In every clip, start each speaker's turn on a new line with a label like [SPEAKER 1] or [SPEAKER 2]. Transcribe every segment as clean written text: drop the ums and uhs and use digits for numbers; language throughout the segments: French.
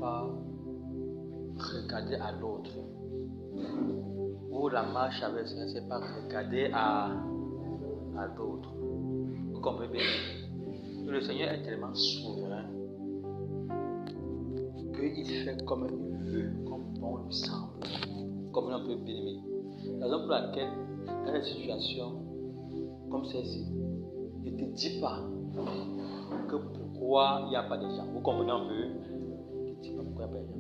[SPEAKER 1] pas regarder à l'autre. Ou la marche avec le Seigneur, c'est pas regarder à d'autres. Vous comprenez bien? Le Seigneur est tellement souverain qu'il fait comme il veut, comme bon lui semble, comme on peut bien aimer. La raison pour laquelle, dans une situation comme celle-ci, ne te dis pas que pourquoi il n'y a pas de gens. Vous comprenez un peu? Ne te dis pas pourquoi il n'y a pas de gens.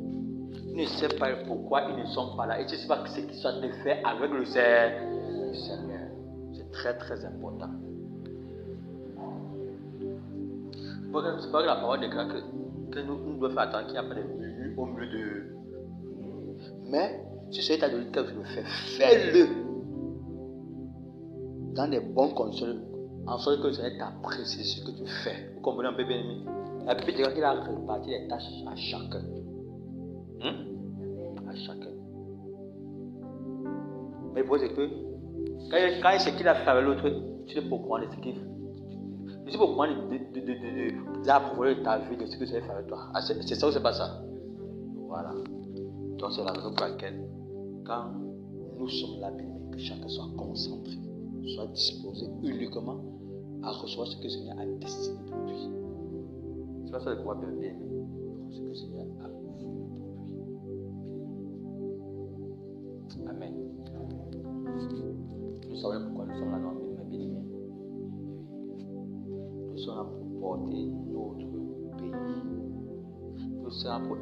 [SPEAKER 1] Tu ne sais pas pourquoi ils ne sont pas là. Et tu ne sais pas ce qu'ils sont de faire avec le Seigneur. C'est très très important. C'est pas que la parole déclare que nous devons faire attention qu'il n'y a pas de mur au milieu de. Mais si c'est ta donné quelque chose de faire, fais-le dans des bonnes conditions, en sorte que le Seigneur t'apprécie ce que tu fais. Vous comprenez un peu bien aimé? La Bible dit qu'il a réparti les tâches à chacun. À chacun. Mais le problème c'est que quand il sait qu'il a fait avec l'autre, tu ne peux pas prendre ce qu'il fait. Tu peux prendre d'approfondir ta vie de ce que tu as fait avec toi. C'est ça ou c'est pas ça? Voilà. Donc c'est la raison pour laquelle, quand nous sommes là, que chacun soit concentré, soit disposé uniquement à recevoir ce que le Seigneur a destiné pour lui. C'est pas ça le pouvoir bien aimer. Ce que le Seigneur a voulu pour lui. Amen. Nous savons pourquoi nous sommes là dans le bien aimé. Nous sommes là pour porter notre pays. Nous sommes là pour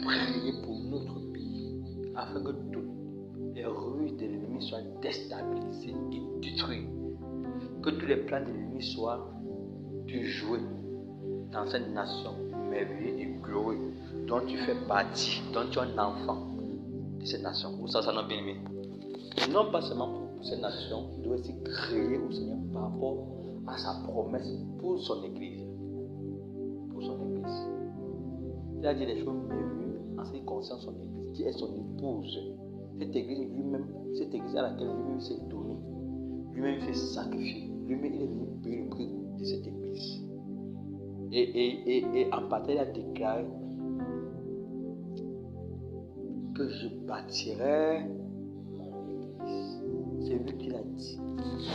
[SPEAKER 1] prier pour notre pays, afin que toutes les ruses de l'ennemi soient déstabilisées et détruites, que tous les plans de l'ennemi soient déjoués dans cette nation merveilleuse et glorieuse dont tu fais partie, dont tu es un enfant de cette nation. Où ça n'a bien aimé. Non pas seulement pour cette nation, il doit aussi créer au Seigneur par rapport à sa promesse pour son Église. Pour son Église. Il a dit des choses merveilleuses en ce qui concerne son Église, qui est son épouse. Cette Église lui-même, cette Église à laquelle lui-même s'est donné, lui-même s'est sacrifié, lui-même il est venu payer le prix de cette Église. Et en partant, il a déclaré que je bâtirai c'est lui qui l'a dit.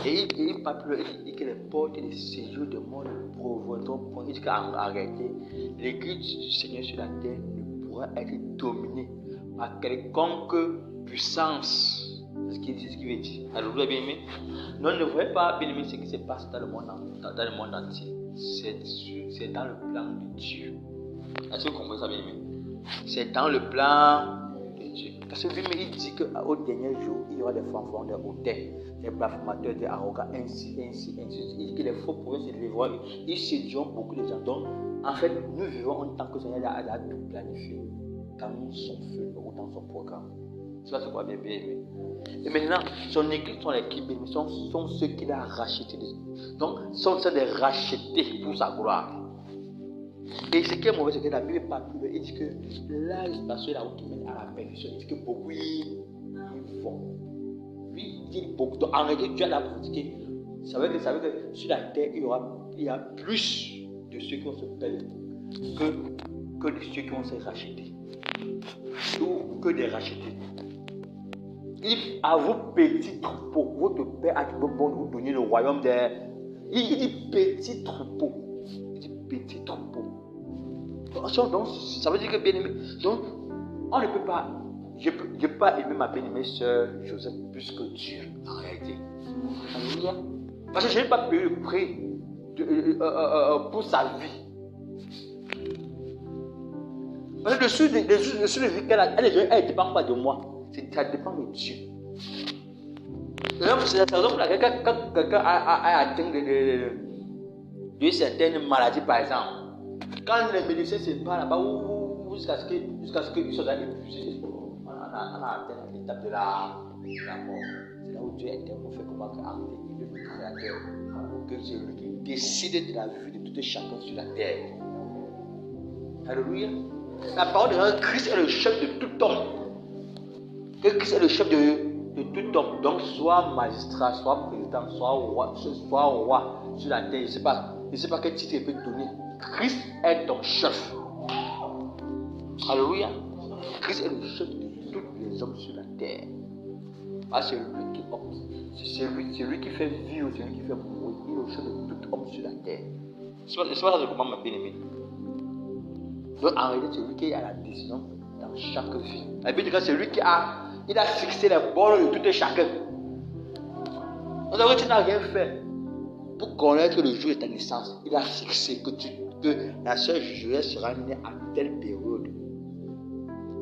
[SPEAKER 1] Et il parle plus, il dit que les portes et les séjours de mort ne provoqueront point. Il dit qu'arrêtez, l'église du Seigneur sur la terre ne pourra être dominée par quelconque puissance. C'est ce qu'il veut dire. Alors, vous avez bien aimé? Non, ne voyez pas bien aimé ce qui se passe dans le monde entier. C'est dans le plan de Dieu. Est-ce que vous comprenez ça, bien aimé? C'est dans le plan de Dieu. Parce que lui-même, il dit qu'au dernier jour, il y aura des fanfarons, des hautains, des blasphémateurs, des arrogants, ainsi. Il dit que les faux prophètes se lèveront, ils séduiront beaucoup de gens. Donc, en fait, nous vivons en tant que Seigneur a tout planifié dans son feu ou dans son programme. C'est ce qu'on va bien aimer. Et maintenant, son église, son équipe, sont ceux qu'il a rachetés. Donc, sont des rachetés pour sa gloire. Et ce qui est mauvais, c'est que la Bible n'est pas plus. Il dit que là, il passe la route qui mène à la perdition. Il dit que beaucoup y vont. Lui, il dit beaucoup. Donc, en réalité, Dieu l'a pratiqué. Ça veut dire que sur la terre, il y a plus de ceux qui vont se perdre que de ceux qui vont se racheter. Ou que des rachetés. Il dit à vos petits troupeaux, votre Père a bon de vous donner le royaume des. Il dit petits troupeaux. Il dit petits troupeaux. Donc, ça veut dire que bien aimé. Donc, on ne peut pas. Je ne peux pas aimer ma bien-aimée sœur Joseph plus que Dieu, en réalité. Alléluia. Parce que je n'ai pas payé le prix pour sa vie. Parce que dessus de vie qu'elle a, elle ne dépend pas de moi. Ça dépend de Dieu. C'est la raison pour laquelle quand quelqu'un a atteint de certaines maladies, par exemple, quand les médecins se parlent là-bas, jusqu'à ce qu'ils soient épuisés, on a atteint l'étape de la mort. C'est là où Dieu intervient, fait comment arrêter, il est le créateur, que c'est lui qui décide de la vie de tout et chacun sur la terre. Alléluia. La parole de Christ est le chef de tout homme. Que Christ est le chef de tout homme. Donc, soit magistrat, soit président, soit roi sur la terre, je ne sais pas. je ne sais pas quel titre il peut te donner. Christ est ton chef. Alléluia. Christ est le chef de tous les hommes sur la terre. Ah, c'est lui qui opte. C'est lui qui fait vivre, c'est lui qui fait mourir. Il est le chef de tout homme sur la terre. C'est pas ça que comment m'a bien aimé. Donc en réalité, c'est lui qui a la décision dans chaque vie. Et puis c'est lui qui a fixé les bornes de tout et chacun. Donc tu n'as rien fait pour connaître le jour de ta naissance. Il a fixé que la sœur Joël sera née à telle période,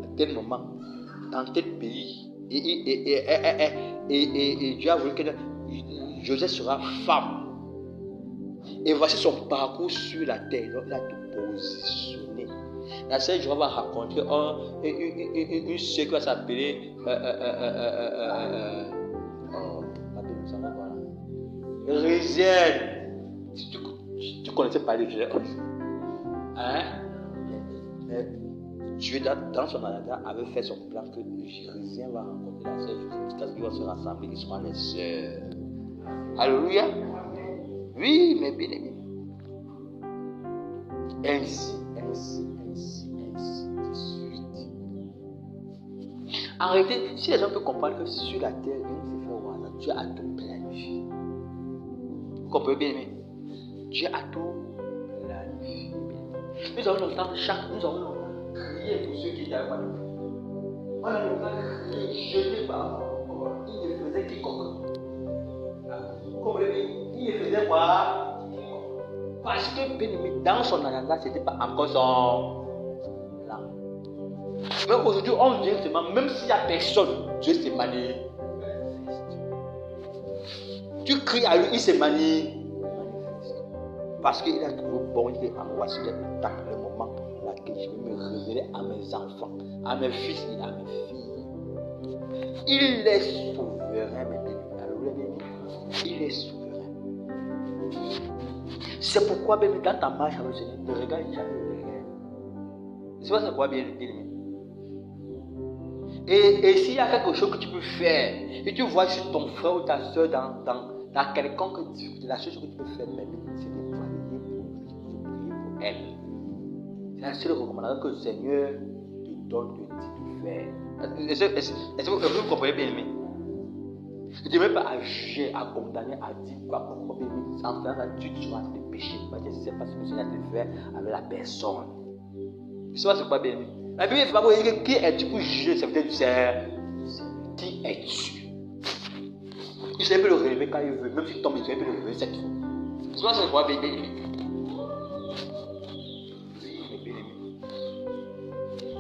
[SPEAKER 1] à tel moment, dans tel pays. Et Dieu a voulu que Joseph sera femme. Et voici son parcours sur la terre. Donc il a tout positionné. La sœur Joël va rencontrer une sœur qui va s'appeler Résienne. Si tu connaissais pas les Joseph, hein? Mais Dieu, dans son agenda, avait fait son plan que Jérusalem va rencontrer la sœur Joseph jusqu'à ce qu'ils vont se rassembler, ils seront les sœurs. Alléluia. Oui, mes bien-aimés. Ainsi de suite. En réalité, si les gens peuvent comprendre que sur la terre, rien ne se fait au hasard, Dieu a tout planifié. Vous comprenez bien, aimé? Dieu a tout planifié. Nous avons longtemps crié pour ceux qui étaient avec nous. On a longtemps crié, jeté par il ne faisait quiconque. Comme il ne faisait quoi? Parce que bien aimé, dans son agenda, ce n'était pas encore son plan. Mais aujourd'hui, on vient seulement, même s'il n'y a personne, Dieu se manifeste. Tu cries à lui, il se manifeste. Parce qu'il a trouvé bon, il est en voici le moment dans lequel je vais me révéler à mes enfants, à mes fils et à mes filles. Il est souverain, mes bien-aimés. Il est souverain. C'est pourquoi, bien, dans ta marche avec le Seigneur, ne regarde jamais derrière. C'est pas pourquoi, bien aimé. Et s'il y a quelque chose que tu peux faire, et tu vois sur ton frère ou ta soeur dans quelconque difficulté, la seule chose que tu peux faire, c'est de prier pour lui, de prier pour elle. C'est la seule recommandation que le Seigneur te donne, te dit de faire. Est-ce que vous comprenez bien aimé? Ne te mets pas à juger, à condamner, à dire quoi, pourquoi bien aimé. En faisant ça, tu seras de péché. Parce que c'est parce que le Seigneur te fait avec la personne. Tu sais pas ce quoi bien aimé. La Bible ne va pas dire qui es-tu pour juger, c'est peut-être qui es-tu. Il sait peut le relever quand il veut, même s'il tombe, il peut le relever cette fois. C'est pas ce quoi bien aimé.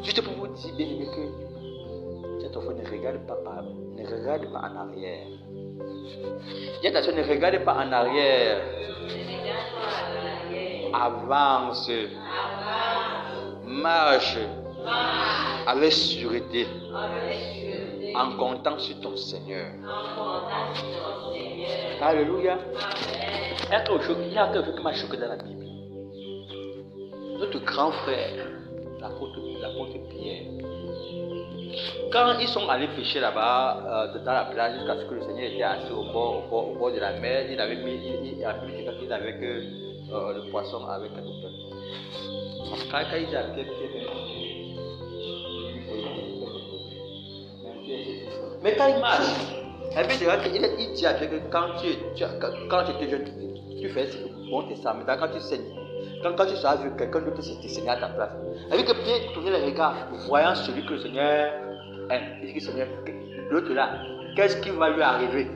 [SPEAKER 1] Juste pour vous dire, bien aimé, que cette fois ne regarde pas en arrière. Dis attention, ne regarde pas en arrière. Avance. Marche avec sûreté en comptant sur ton Seigneur. Alléluia. Il y a quelque chose qui m'a choqué dans la Bible. Notre grand frère, l'apôtre Pierre, quand ils sont allés pêcher là-bas dans la plage jusqu'à ce que le Seigneur était assis au bord de la mer, il avait que le poisson avec un autre. Quand il a fait mais quand il marche, il dit à Dieu que quand tu étais jeune, tu fais ce que bon te semble. Mais quand tu saignes, quand tu seras vu quelqu'un d'autre te saigner à ta place. Avec que Pierre tournait le regard, voyant celui que le Seigneur aime. Il dit Seigneur, l'autre là, qu'est-ce qui va lui arriver?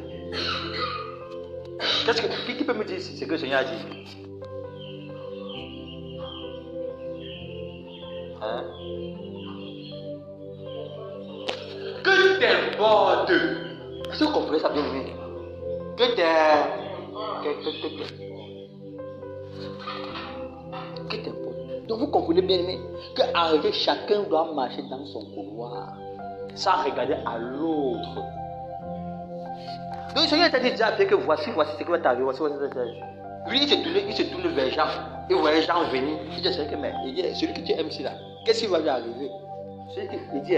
[SPEAKER 1] Qui peut me dire ce que le Seigneur a dit? Hein? Que t'importe? Est-ce que vous comprenez ça bien aimé? Que t'importe? Donc vous comprenez bien aimé qu'en réalité chacun doit marcher dans son couloir sans regarder à l'autre. Donc le Seigneur t'a dit déjà que voici ce qui va t'arriver, voici. Lui il se tourne vers Jean. Il voyait Jean venir. Il dit que mais il dit celui que tu aimes ici là, qu'est-ce qui va lui arriver? Il dit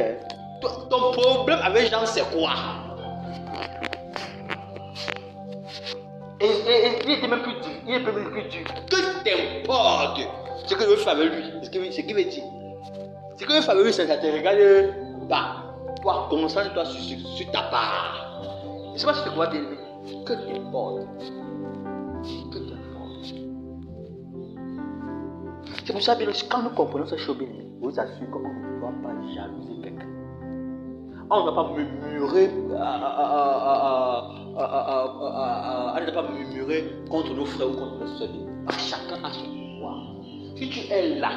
[SPEAKER 1] ton problème avec Jean c'est quoi? Et il était même plus il est premier écriture. Que t'importe ce que je veux faire avec lui. Ce qu'il veut dire. Ce que je veux faire avec lui, ça te regarde pas. Toi, concentre-toi sur ta part. Je ne sais pas si tu crois bien aimer. Que t'importe. Que t'importe. C'est pour ça, bien, quand nous comprenons ce chose, bien, je vous assure qu'on ne doit pas jalouser quelqu'un. On ne doit pas murmurer, on ne doit pas murmurer contre nos frères ou contre nos soeurs. Chacun a son pouvoir. Si tu es là,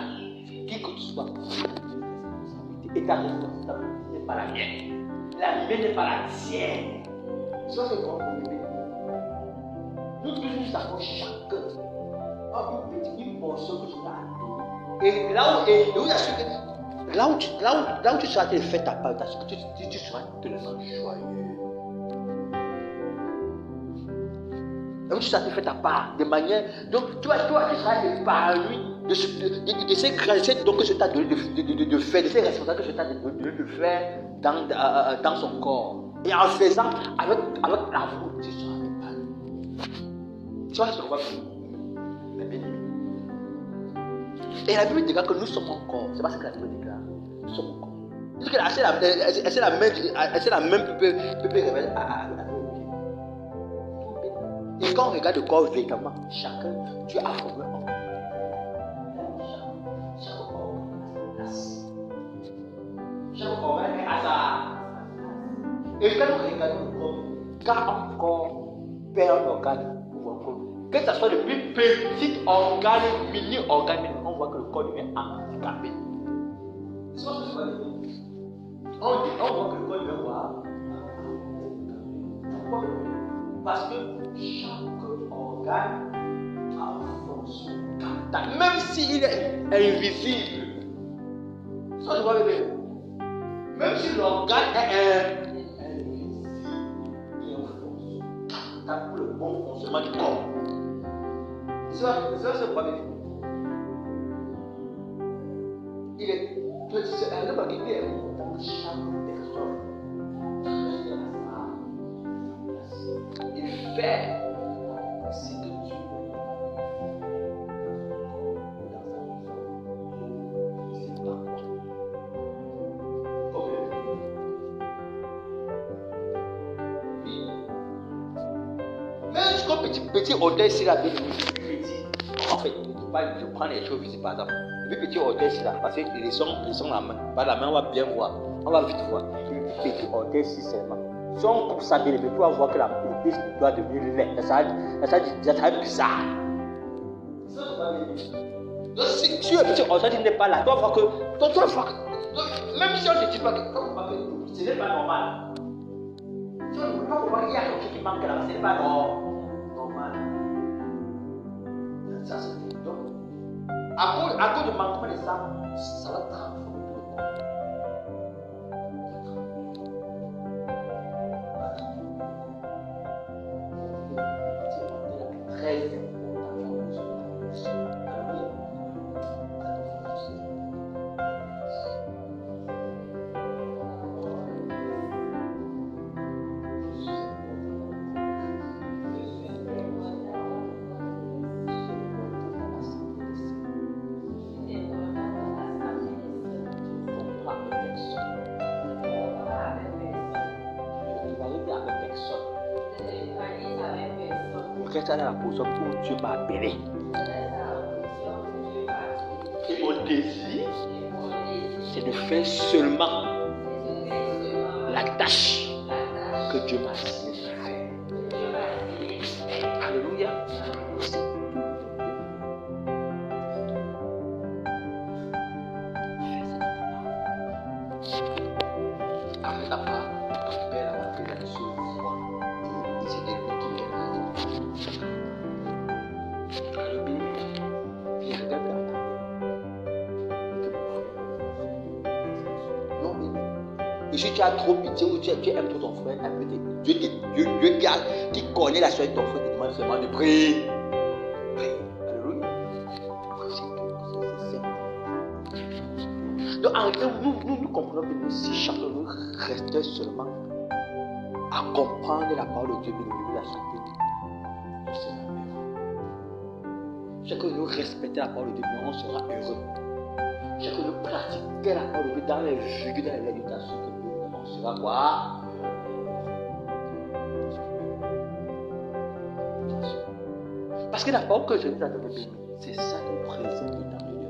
[SPEAKER 1] qui que tu sois, et ta responsabilité n'est pas la mienne. La mienne n'est pas la tienne. Ça, c'est quoi pour nous? Nous tous, nous avons chacun une petite portion que tu as. Et là où, vous assure que là où tu seras fait ta part, tu seras tellement joyeux. Là où tu seras fait ta part, de manière. Donc, toi, tu seras épanoui de ces grâces donc, que je t'ai donné de faire, de ces responsabilités que je t'ai donné de faire dans son corps. Et en faisant avec l'amour, tu seras épanoui. Tu vois ce qu'on va faire? Mais bien aimé. Et la Bible déclare que nous sommes un corps. C'est pas ce que la Bible déclare. Nous sommes un corps. C'est la même peut révéler à et quand on regarde le corps véritablement, chacun, Dieu a formé un corps. Chaque corps a sa place. Chaque corps a sa. Et quand nous regardons le corps, quand un corps perd un organe, on voit que ce soit le plus petit organe, mini-organe, on voit que le corps devient handicapé. C'est pas ce que je veux dire. On voit que le corps devient quoi? Pourquoi? Parce que chaque organe a une fonction capitale, même s'il est invisible. Ça, je vois bien. Même si l'organe est invisible, il y a une fonction capitale pour le bon fonctionnement du corps. Ça, c'est pas bien. Il est important que chaque personne et faire ce que Dieu veut dans sa maison. C'est pas quoi. Oui. Même jusqu'au petit hôtel ici là, en fait, je prends les choses ici par exemple. Le petit hôtel ici là, parce qu'ils sont la main. Par la main, on va bien voir. On va vite voir. Le petit hôtel ici seulement. Si on coupe ça bien, tu vas voir que la piste doit devenir laide. Ça va être bizarre. Donc, si le petit organe n'est pas là, tu vas voir que. Même si on ne te dit pas que ce n'est pas normal. Si on ne peut pas voir qu'il y a quelque chose qui manque là, ce n'est pas normal. Ça, c'est donc. À cause du manquement de ça, ça va transformer le corps. Très important. Reste à la position où Dieu m'a appelé. Et mon désir, c'est de faire seulement la tâche que Dieu m'a assigné de faire. Alléluia. Avec ta part, ton Père a fait la chose. Et c'était lui qui est là. Et si tu as trop pitié ou tu aimes trop ton frère, Dieu qui connaît la situation de ton frère te demande seulement de prier. Alléluia. Donc en réalité, nous comprenons que si chacun nous restait seulement à comprendre la parole de Dieu et de la santé, chaque fois que nous respectons la parole de Dieu, on sera heureux. Chaque fois que nous pratiquons la parole de Dieu dans les virgules, dans les législations que nous, on sera quoi? Parce que la parole que je vous ai donnée, c'est ça qui présente dans le Dieu.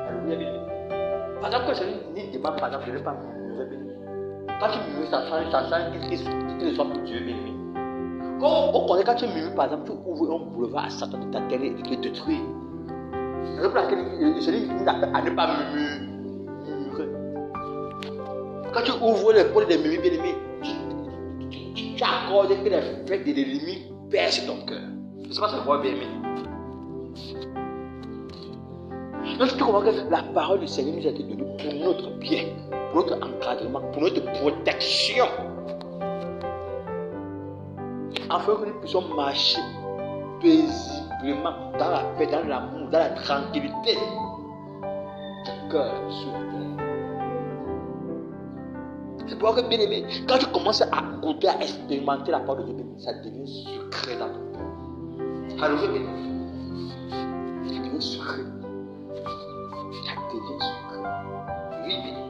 [SPEAKER 1] Alléluia, bien. Par exemple, quand je dis demande, par exemple, je ne vais pas murmurer, bien. Quand tu murmures, ça change qu'il ne soit plus Dieu, bien. Au contraire, quand tu murmures, par exemple, tu ouvres un boulevard à Satan de t'atteindre et de te détruire. C'est pour laquelle je dis à ne pas murmurer. Quand tu ouvres les portes des murmures, bien aimé, tu accordes que les fêtes de l'ennemi percent ton cœur. Je ne sais pas si tu vois bien aimé. Donc tu comprends que la parole du Seigneur nous a été donnée pour notre bien, pour notre encadrement, pour notre protection. Afin que nous puissions marcher paisiblement dans la paix, dans l'amour, dans la tranquillité. Du cœur sur terre. C'est pour que, bien aimé, quand tu commences à goûter, à expérimenter la parole de Dieu, ça devient sucré dans ton cœur. Alléluia, bien aimé. Ça devient sucré. Ça devient sucré. Oui, bien aimé.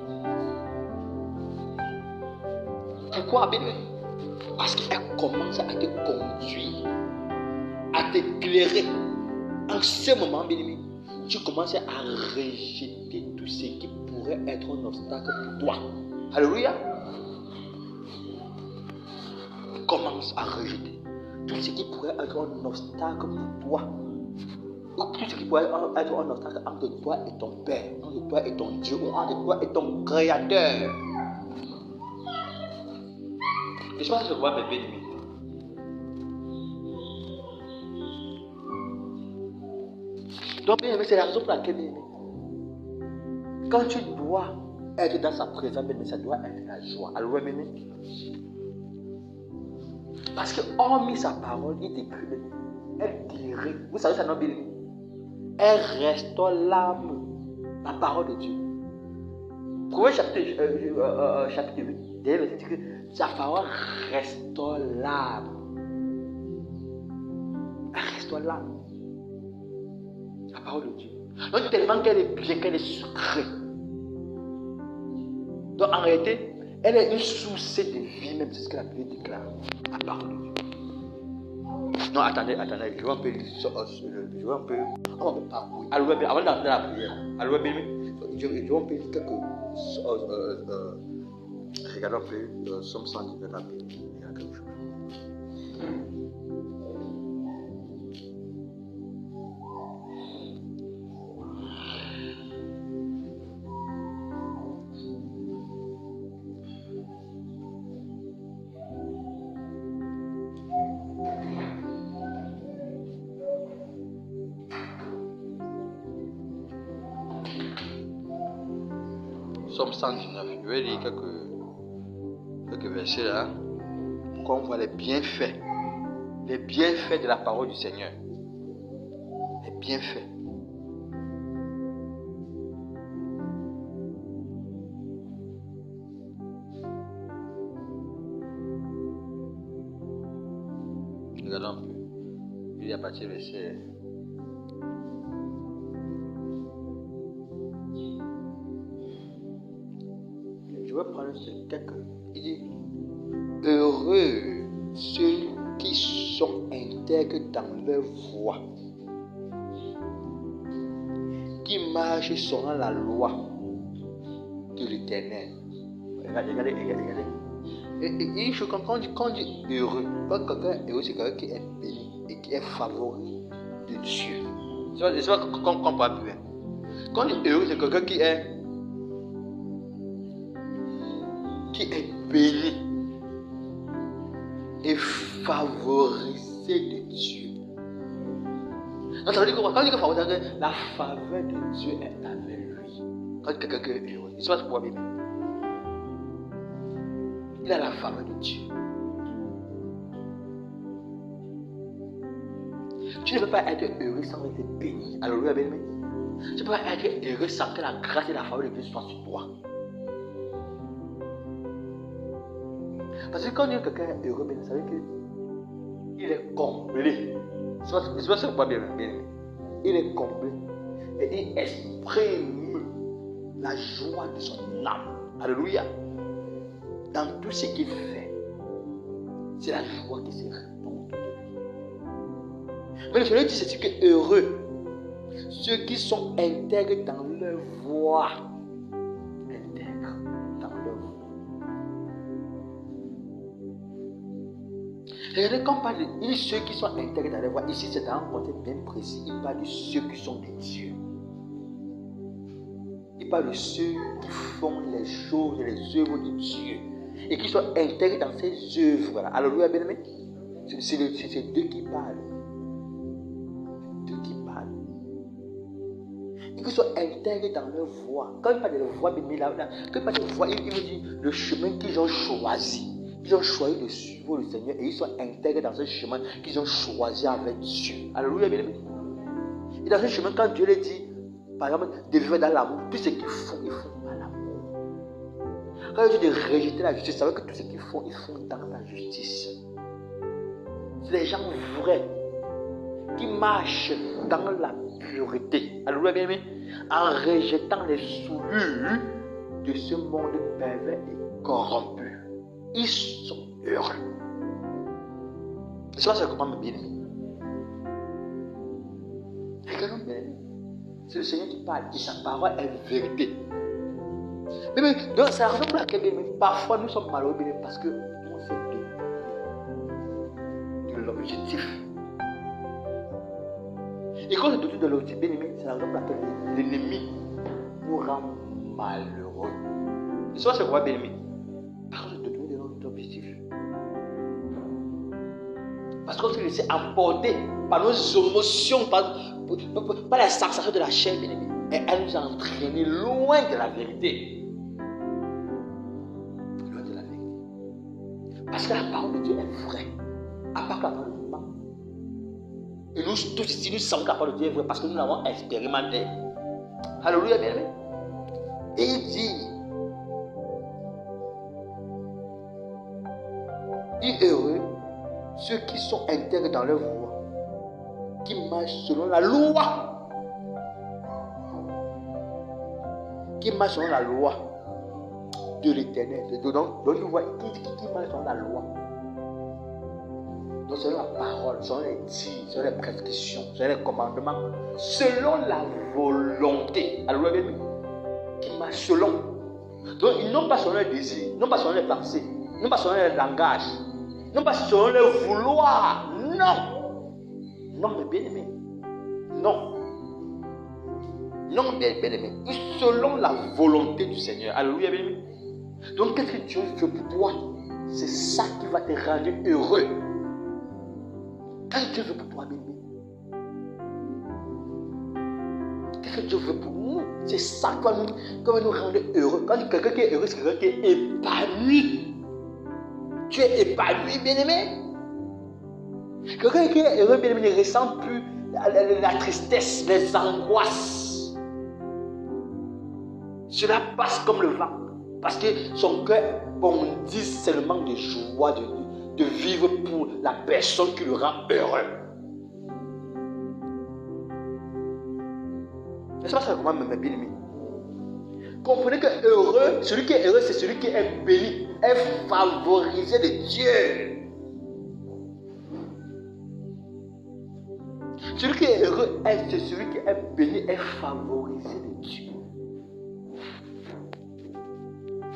[SPEAKER 1] Pourquoi, bien aimé? Parce qu'elle commence à te conduire, à t'éclairer. En ce moment, bien aimé, tu commences à rejeter tout ce qui pourrait être un obstacle pour toi. Alléluia. Commence à rejeter tout ce qui pourrait être un obstacle pour toi. Ou tout ce qui pourrait être un obstacle entre toi et ton Père, entre toi et ton Dieu, ou entre toi et ton Créateur. Et je pense que je vois mes bien-aimés. Donc, bien aimé, c'est la raison pour laquelle, bien aimé, quand tu dois être dans sa présence, bien aimé, ça doit être la joie. Alors, bien aimé, parce que, hormis sa parole, il t'écrit, bien aimé, elle dirait, vous savez ça, non, bien aimé, elle restaure l'âme, la parole de Dieu. Proverbe chapitre 8, d'ailleurs, il dit que sa parole restaure l'âme. Elle restaure l'âme. La parole de Dieu. Donc, tellement qu'elle est bien, qu'elle est sucrée. Donc, en réalité, elle est une source de vie, même c'est ce que la Bible déclare. La parole de Dieu. Non, attendez, je vais un peu. Je vais un peu. On va parcourir. Alléluia, avant d'entrer dans la prière. Alléluia, bien, je vais un peu quelques. Regardons un peu Somme 119 rapide. Il y a quelque chose. Somme 119. Je vais lire quelques versets là. Pour qu'on voit les bienfaits de la parole du Seigneur. Les bienfaits. Regardons un peu. Il y a partir du verset. Je vais prendre quelques. Il dit, heureux ceux qui sont intègres dans leur voie, qui marchent selon la loi de l'Éternel. Regardez. Et je comprends quand on dit heureux, quand quelqu'un est heureux, c'est quelqu'un qui est béni et qui est favori de Dieu. C'est pas qu'on comprend bien. Quand on dit heureux, c'est quelqu'un qui est béni et favorisé de Dieu. Donc ça veut dire quoi? Quand on dit que favorisé, la faveur de Dieu est avec lui. Quand quelqu'un est heureux, il se passe quoi bien? Il a la faveur de Dieu. Tu ne peux pas être heureux sans être béni. Alléluia, bien aimé. Tu ne peux pas être heureux sans que la grâce et la faveur de Dieu soient sur toi. Parce que quand on dit que quelqu'un est heureux, ça veut dire qu'il est comblé. C'est pas ce que bien aimé. il est comblé et il exprime la joie de son âme. Alléluia. Dans tout ce qu'il fait, c'est la joie qui se répand de lui. Mais le Seigneur dit ceci que heureux ceux qui sont intègres dans leur voie. Intègres dans leur voie. Regardez, quand on parle de ceux qui sont intègres dans leur voie, ici c'est dans un contexte bien précis. Il parle de ceux qui sont des dieux. Il parle de ceux qui font les choses, les œuvres de Dieu. Et qui sont intègres dans ces œuvres-là. Alléluia, bien-aimé. C'est Dieu qui parle. Dieu qui parle. Et qui sont intègres dans leur voie. Quand il parle de leur voie, quand il parle de voie, il me dit le chemin qu'ils ont choisi. Ils ont choisi de suivre le Seigneur et ils sont intègres dans ce chemin qu'ils ont choisi avec Dieu. Alléluia, bien-aimé. Et dans ce chemin, quand Dieu les dit, par exemple, de vivre dans l'amour, tout ce qu'ils font par l'amour. Quand il dit de rejeter la justice, ça veut dire que tout ce qu'ils font dans la justice. C'est des gens vrais qui marchent dans la pureté. Alléluia, bien aimé. En rejetant les souillures de ce monde pervers et corrompu. Ils sont heureux. Et ça, c'est comment bien aimé. Regardons bien aimé. C'est le Seigneur qui parle et sa parole est vérité. Mais donc, c'est la raison pour laquelle parfois nous sommes malheureux parce que nous sommes de l'objectif. Et quand on est doté de l'objectif, c'est la raison pour laquelle l'ennemi nous rend malheureux. Et ça, c'est quoi, bien-aimé? Parce qu'on est doté de notre objectif. Parce qu'on s'est laissé emporter par nos émotions, par la sensation de la chair, bien-aimé. Et elle nous a entraînés loin de la vérité. Loin de la vérité. Parce que la parole de Dieu est vraie. À part que la parole de Dieu ment. Et nous tous ici, nous savons que la parole de Dieu est vraie parce que nous l'avons expérimenté. Alléluia, bien-aimé. Et il dit heureux ceux qui sont intègres dans leur voie, qui marchent selon la loi. Qui marche selon la loi de l'Éternel. Donc nous voyons qui marche selon la loi. Donc selon la parole, selon les dires, selon les prescriptions, selon les commandements, selon la volonté. Alors bien, qui marche selon. Donc ils n'ont pas selon les désirs, non pas selon les pensées, non pas selon les langages, non pas selon le vouloir. Non. Non, mais bien aimé. Non. Non, bien aimé. Selon la volonté du Seigneur. Alléluia, bien aimé. Donc, qu'est-ce que Dieu veut pour toi? C'est ça qui va te rendre heureux. Qu'est-ce que Dieu veut pour toi, bien aimé? Qu'est-ce que Dieu veut pour nous? C'est ça qui va nous rendre heureux. Quand quelqu'un qui est heureux, c'est quelqu'un qui est épanoui. Tu es épanoui, bien aimé. Quelqu'un qui est heureux, bien aimé, ne ressent plus la tristesse, les angoisses. Cela passe comme le vent. Parce que son cœur bondit seulement de joie de vivre pour la personne qui le rend heureux. N'est-ce pas ça comment me bien aimé? Comprenez que heureux, celui qui est heureux, c'est celui qui est béni, est favorisé de Dieu. Celui qui est heureux, c'est celui qui est béni, est favorisé de Dieu.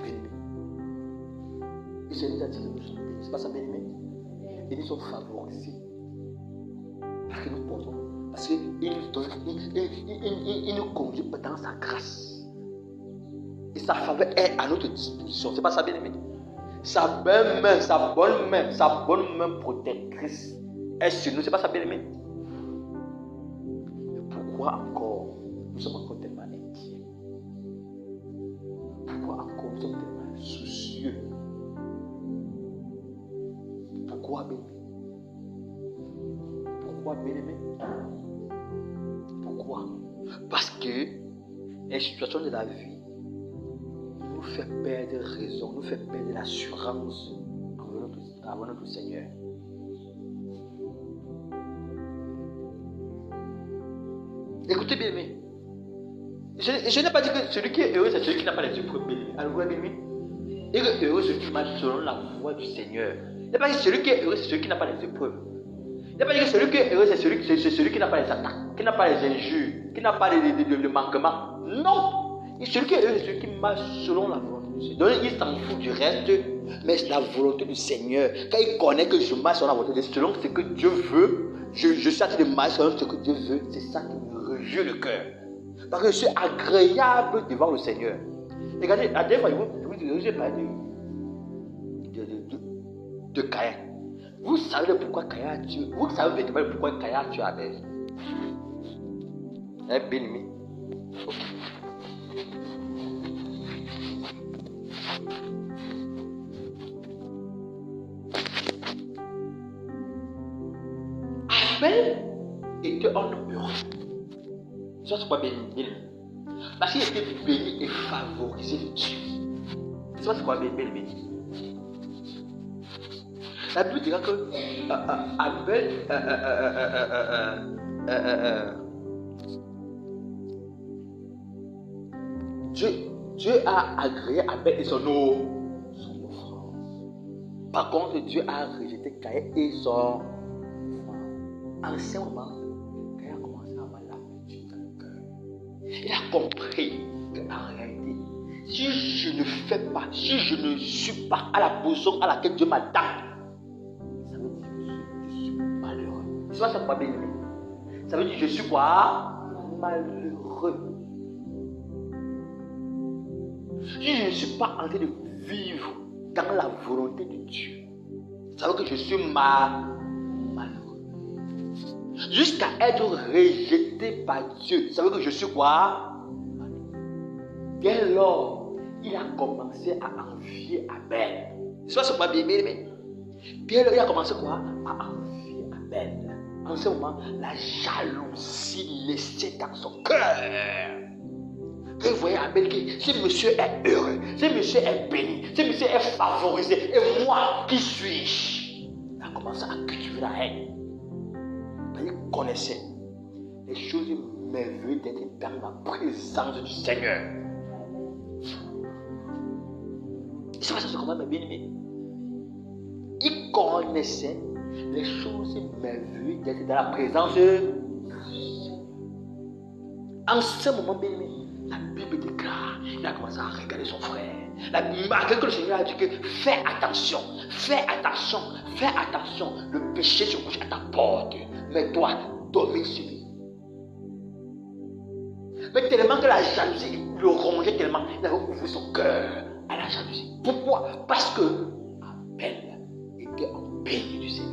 [SPEAKER 1] Béni. Et c'est nous a dit que nous sommes bénis. C'est pas ça, bien-aimé? Et nous sommes favorisés. Parce que nous portons. Parce qu'il nous donne, il nous conduit dans sa grâce. Et sa faveur est à notre disposition. C'est pas ça, bien-aimé? Sa bonne main protectrice est sur nous. C'est pas ça, bien-aimé? Pourquoi encore nous sommes encore tellement inquiets? Pourquoi encore nous sommes tellement soucieux? Pourquoi, bien-aimé? Pourquoi, bien-aimé? Pourquoi? Parce que les situations de la vie nous fait perdre raison, nous fait perdre l'assurance envers notre Seigneur. Écoutez bien aimé. Je n'ai pas dit que celui qui est heureux, c'est celui qui n'a pas les épreuves, bien aimé. Alors, bien aimé. Et que heureux, celui qui marche selon la voie du Seigneur. Il n'a pas dit que celui qui est heureux, c'est celui qui n'a pas les épreuves. Il n'a pas dit que celui qui est heureux, c'est celui qui n'a pas les attaques, qui n'a pas les injures, qui n'a pas les manquements. Non! Et celui qui est heureux, c'est celui qui marche selon la volonté du Seigneur. Donc, il s'en fout du reste, mais c'est la volonté du Seigneur. Quand il connaît que je marche selon la volonté de Dieu, selon ce que Dieu veut, je suis en train de marcher selon ce que Dieu veut, c'est ça qui me réjouit le cœur. Parce que je suis agréable devant le Seigneur. Regardez, à des fois, je vous ai parlé de Caïn. Vous savez pourquoi Caïn a tué. Vous savez pourquoi Caïn a tué Abel. Bien aimé. Ok. Abel était un homme heureux. Ça, c'est pas bien aimé. Parce qu'il était béni et favorisé de Dieu. Ça, c'est pas bien aimé. La Bible dira que Abel Dieu a agréé Abel et son offrande. Par contre, Dieu a rejeté Caïn et son offrande. En ce moment, Caïn a commencé à avoir l'amertume dans le cœur. Il a compris qu'en réalité, si je ne fais pas, si je ne suis pas à la position à laquelle Dieu m'attend, ça veut dire que je suis malheureux. C'est pas ça qu'on va bien aimer. Ça veut dire que je suis quoi? Malheureux. Si je ne suis pas en train de vivre dans la volonté de Dieu, ça veut dire que je suis malheureux. Jusqu'à être rejeté par Dieu, ça veut dire que je suis quoi? Dès lors, il a commencé à envier Abel. C'est pas ce qu'on va bien aimer. Dès lors, il a commencé quoi? À envier Abel. En ce moment, la jalousie naissait dans son cœur. Quand il voyait Abel, ce monsieur est heureux, ce monsieur est béni, ce monsieur est favorisé. Et moi, qui suis-je? Il a commencé à cultiver la haine. Il connaissait les choses merveilleuses d'être dans la présence du Seigneur. C'est pas ça ce qu'on va bien aimé. Il connaissait les choses merveilleuses d'être dans la présence du Seigneur. En ce moment bien aimé, la Bible déclare, il a commencé à regarder son frère. Malgré que le Seigneur a dit que fais attention, le péché se couche à ta porte, mais toi, domine sur lui. Mais tellement que la jalousie le rongeait tellement, il avait ouvert son cœur à la jalousie. Pourquoi? Parce que Abel était en béni du Seigneur.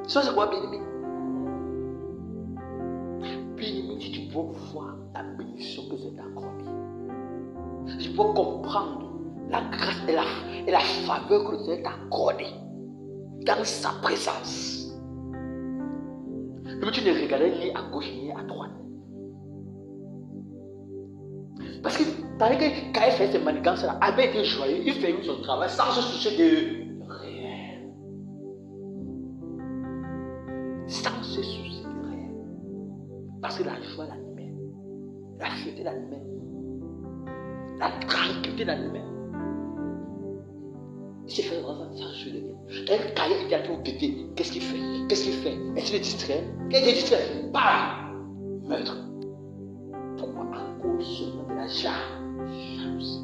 [SPEAKER 1] Ça, c'est quoi, bien-aimé? Bien-aimé, si tu peux voir la bénédiction que Dieu t'a accordée, si tu peux comprendre la grâce et la faveur que Dieu t'a accordée dans sa présence. Mais tu ne regardais ni à gauche ni à droite. Parce que tandis que quand il fait ces manigances-là, Abel était joyeux, il fait son travail sans se soucier de rien. Sans se soucier de rien. Parce que la joie l'animait, la fierté l'animait, la tranquillité l'animait. Il s'est fait vraiment sans soucier de rien. Quand Caïn était en train de péter, qu'est-ce qu'il fait? Est-ce qu'il est distrait? Quand il est distrait, bam! Meurtre. Pourquoi? À cause seulement de la jalousie.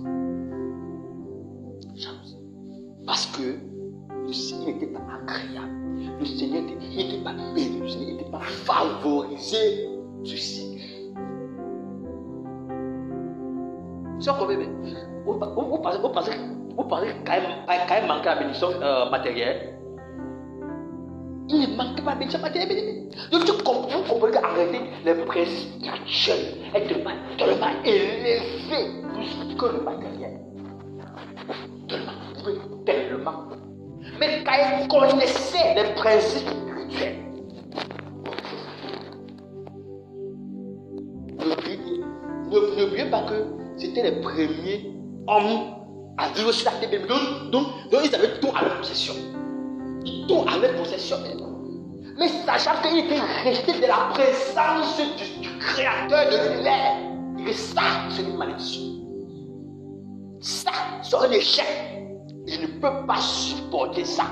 [SPEAKER 1] Parce que le Seigneur n'était pas agréable. Le Seigneur n'était pas béni. Le Seigneur n'était pas favorisé du Seigneur. C'est encore bébé. Vous pensez que Caïn manquait la bénédiction matérielle? Il ne manque pas de bénédiction matérielle. Donc vous comprenez qu'en réalité, les principes spirituels est tellement élevé plus que le matériel. Tellement. Mais Caïn connaissait les principes spirituels. N'oubliez pas que c'était les premiers hommes à vivre sur la terre. Donc ils avaient tout à leur possession. Tout avait possession. Mais sachant qu'il était resté de la présence du Créateur de l'univers, il dit ça, c'est une malédiction. Ça, c'est un échec. Je ne peux pas supporter ça.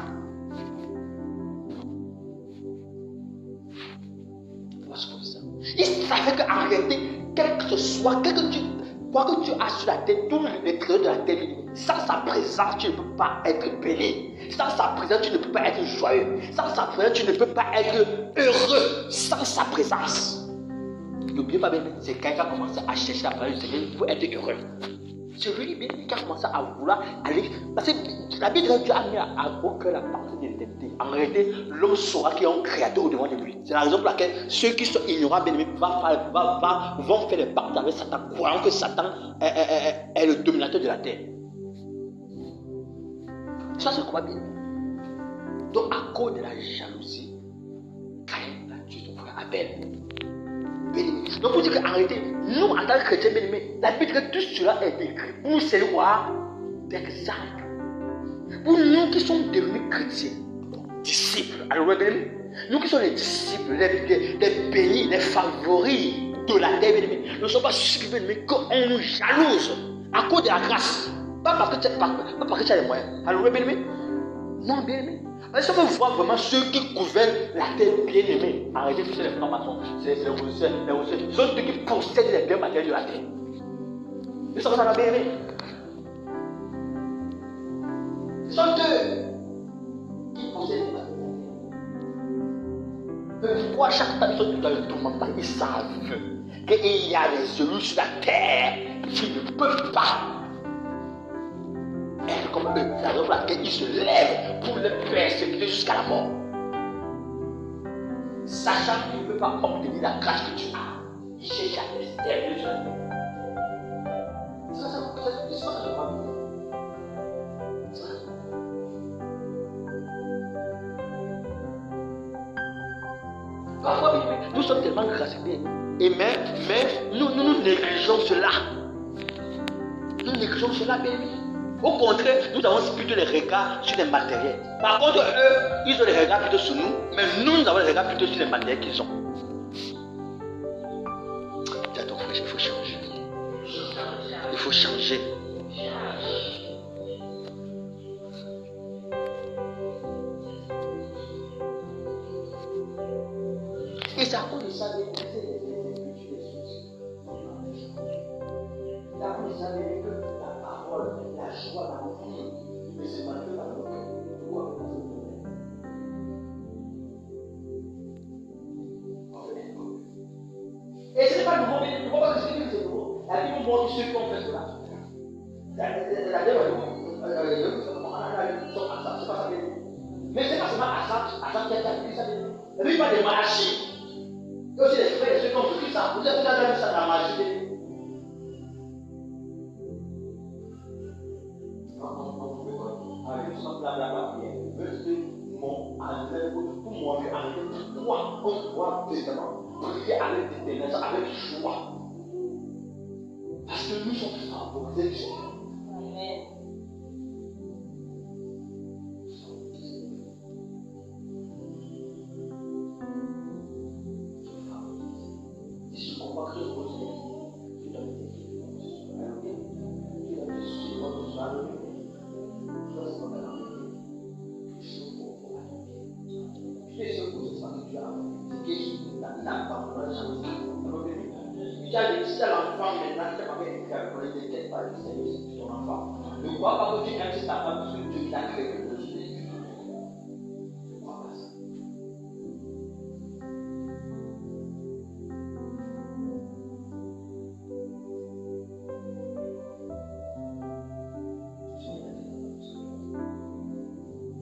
[SPEAKER 1] Il savait qu'en réalité, quel que ce soit, quoi que tu as sur la tête, tous les trésors de la terre, sans sa présence, tu ne peux pas être béni. Sans sa présence, tu ne peux pas être joyeux. Sans sa présence, tu ne peux pas être heureux. Sans sa présence. N'oubliez pas bien, c'est quelqu'un qui a commencé à chercher la présence du Seigneur pour être heureux. C'est lui qui a commencé à vouloir aller. Parce que la Bible de Dieu a mis au cœur la partie de l'éternité. En réalité, l'homme saura qu'il y a un créateur au devant de lui. C'est la raison pour laquelle ceux qui sont ignorants, bien aimés, vont faire des pactes avec Satan, croyant que Satan est le dominateur de la terre. Ça, c'est quoi, bien aimé? Donc, à cause de la jalousie, Caïn a tué son frère Abel. Donc, pour dire qu'en réalité, nous, en tant que chrétiens, bien aimés, la Bible dit que tout cela est écrit pour nous servir d'exemple. Pour nous qui sommes devenus chrétiens, disciples, alors bien aimés, nous qui sommes les disciples, les bénis, les favoris de la terre, bien aimés, nous ne sommes pas susceptibles, bien aimés, qu'on nous jalouse à cause de la grâce. Pas parce que tu as les moyens. Alors bien aimés, non, bien aimés. Mais si on veut voir vraiment ceux qui gouvernent la terre bien aimée, arrêtez de faire les francs-maçons, c'est les Russes, ce sont ceux qui possèdent les biens matériels de la terre. Ils sont bien aimés. Ce sont eux qui possèdent les biens matériels de la terre. Pourquoi chaque temps ils sont dans le tourment, ils savent qu'il y a des élus sur la terre qui ne peuvent pas être comme eux, la raison pour laquelle ils se lèvent pour les persécuter jusqu'à la mort. Sachant qu'ils ne peuvent pas obtenir la grâce que tu as, ils cherchent à t'exterminer sur la terre. C'est pas ça le problème. Parfois, nous sommes tellement gracieux, et mais nous négligeons cela. Nous négligeons cela, bien. Au contraire, nous avons plutôt les regards sur les matériels. Par contre, eux, ils ont les regards plutôt sur nous, mais nous avons les regards plutôt sur les matériels qu'ils ont. Dis à ton frère, il faut changer. Il faut changer. Et c'est à cause de ça que la parole, la joie, l'amour, mais c'est malgré la loi. Pourquoi? Et ce n'est pas nouveau, mais il ne faut pas que c'est nouveau. La Bible montre ceux qui ont fait cela. La mais c'est pas seulement Assad qui a dit ça. La Bible parle de Malachi. Il y a aussi les frères et ceux qui ont vécu ça. Vous avez vu ça dans la magie. Pour montrer en fait quoi on doit précisément prier avec détermination, avec joie. Parce que nous sommes favorisés du Seigneur. Amen. Si je comprends que je vous dis, tu dois me dire tu dois me suivre votre soirée. Tu as dit si l'enfant maintenant, tu n'as pas été créé pour les détecter par le Seigneur, c'est ton enfant. Ne crois pas que tu aimes ta femme parce que Dieu t'a créé pour le Seigneur. Ne crois pas ça.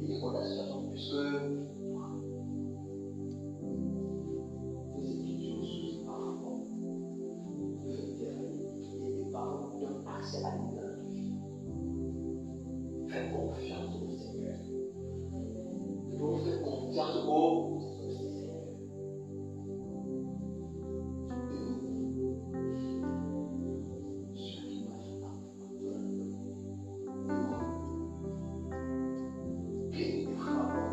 [SPEAKER 1] Il est pour la situation puisque c'est la lumière de vie. Fais confiance au Seigneur. Nous devons faire confiance au Seigneur. Bien, frère,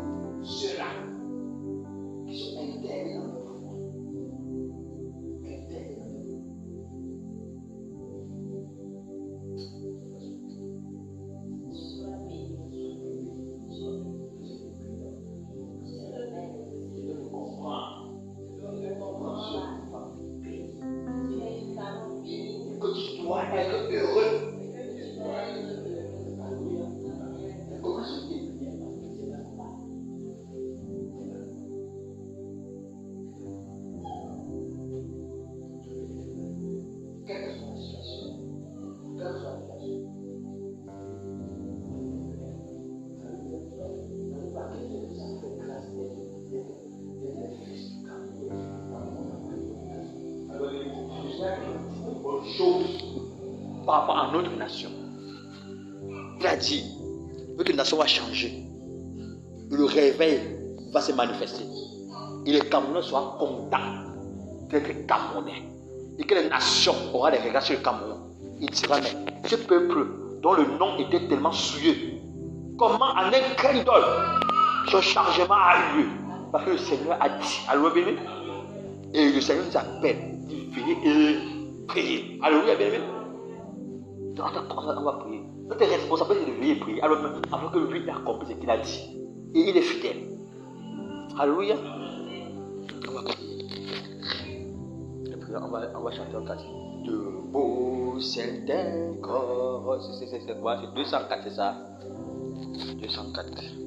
[SPEAKER 1] dans notre nation. Il a dit, notre nation va changer. Le réveil va se manifester. Et les Camerounais seront contents d'être Camerounais. Et que les nations auront des regards sur le Cameroun. Il dira, mais ce peuple dont le nom était tellement souilleux, comment en un clin d'œil, ce changement a eu lieu? Parce que le Seigneur a dit, alléluia béni. Et le Seigneur nous appelle, il veillez et priez. Alléluia béni. Donc on va prier. Notre responsabilité de veiller et prier, alors avant que lui accomplisse ce qu'il a dit. Et il est fidèle. Alléluia. On va prier. On va chanter en cantique. Debout, c'est un corps. C'est quoi? C'est 204, c'est ça? 204.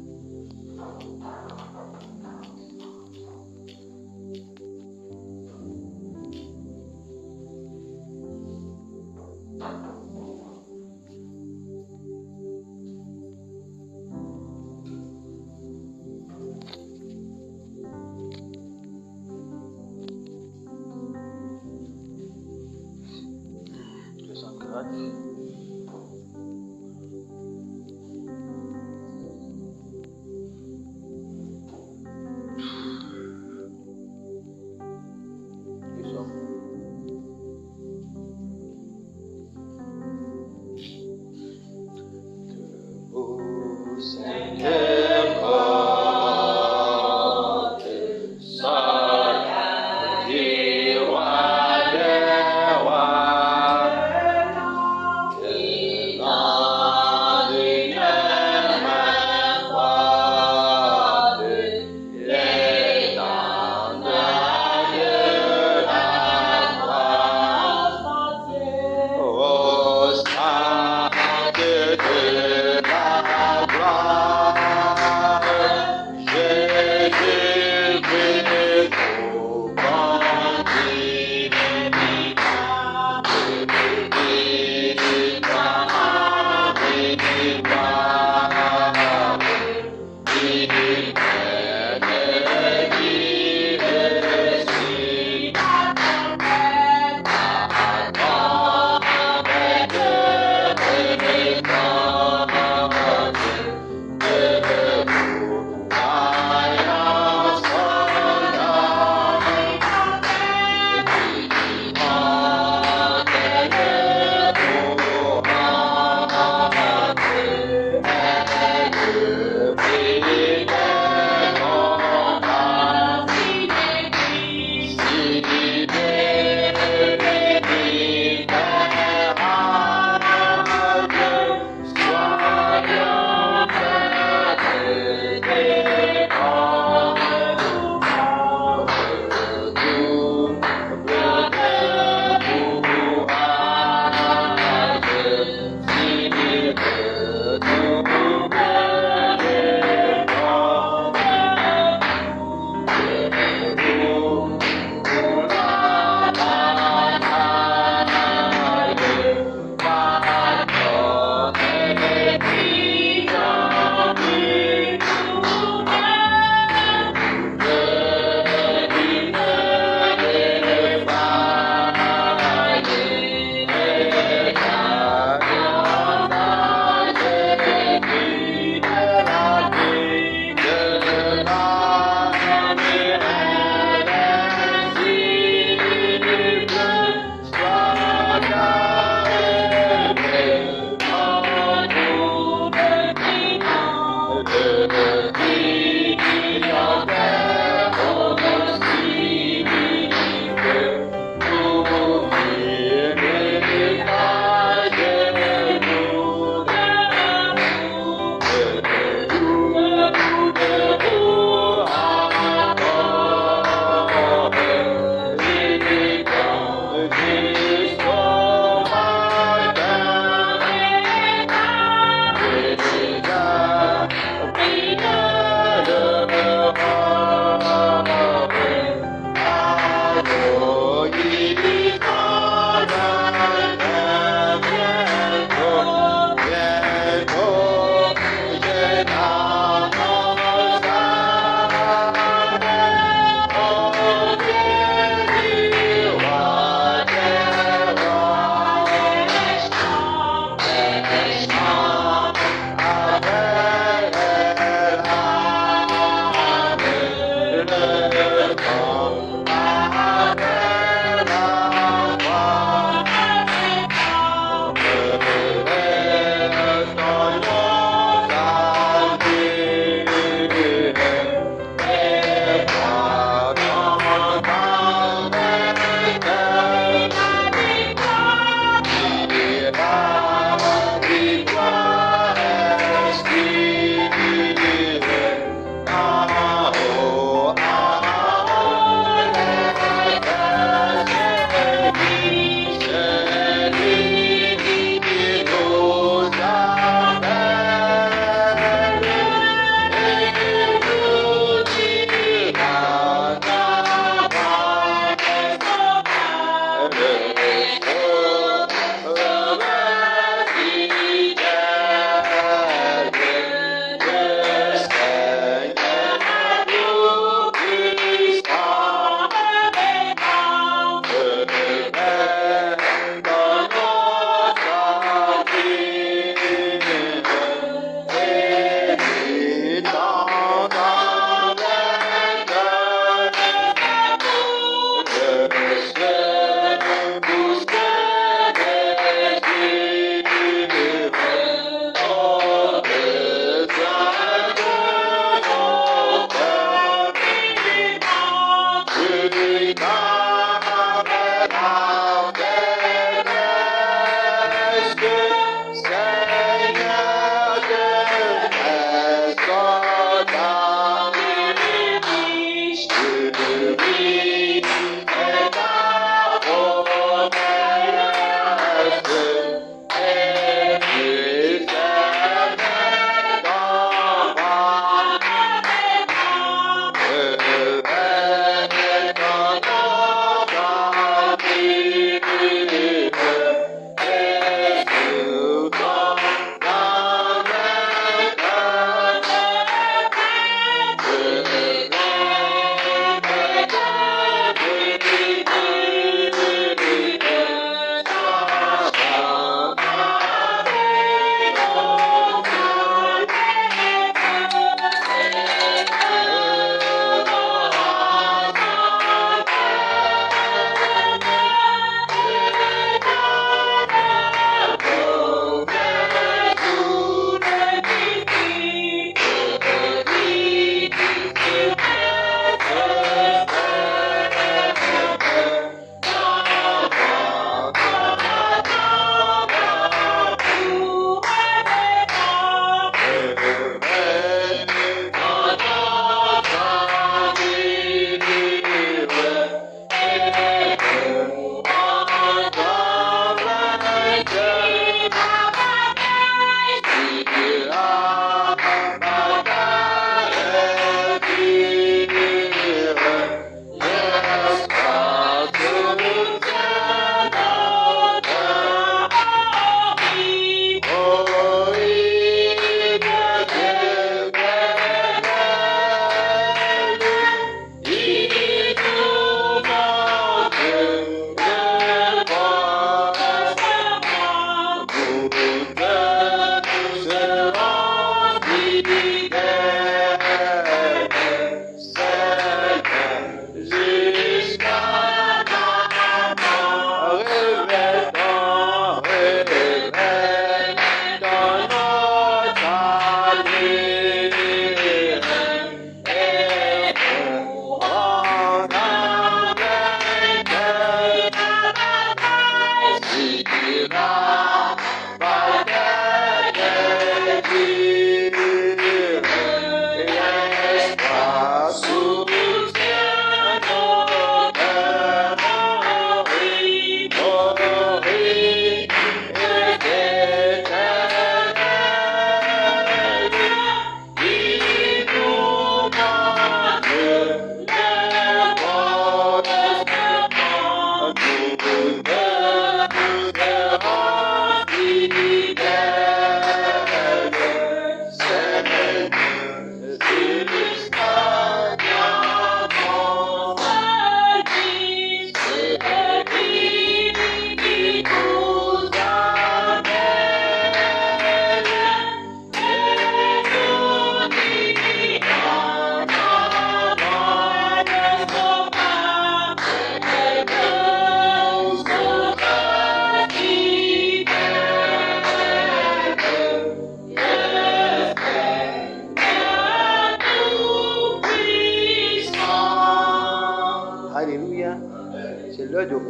[SPEAKER 1] l'heure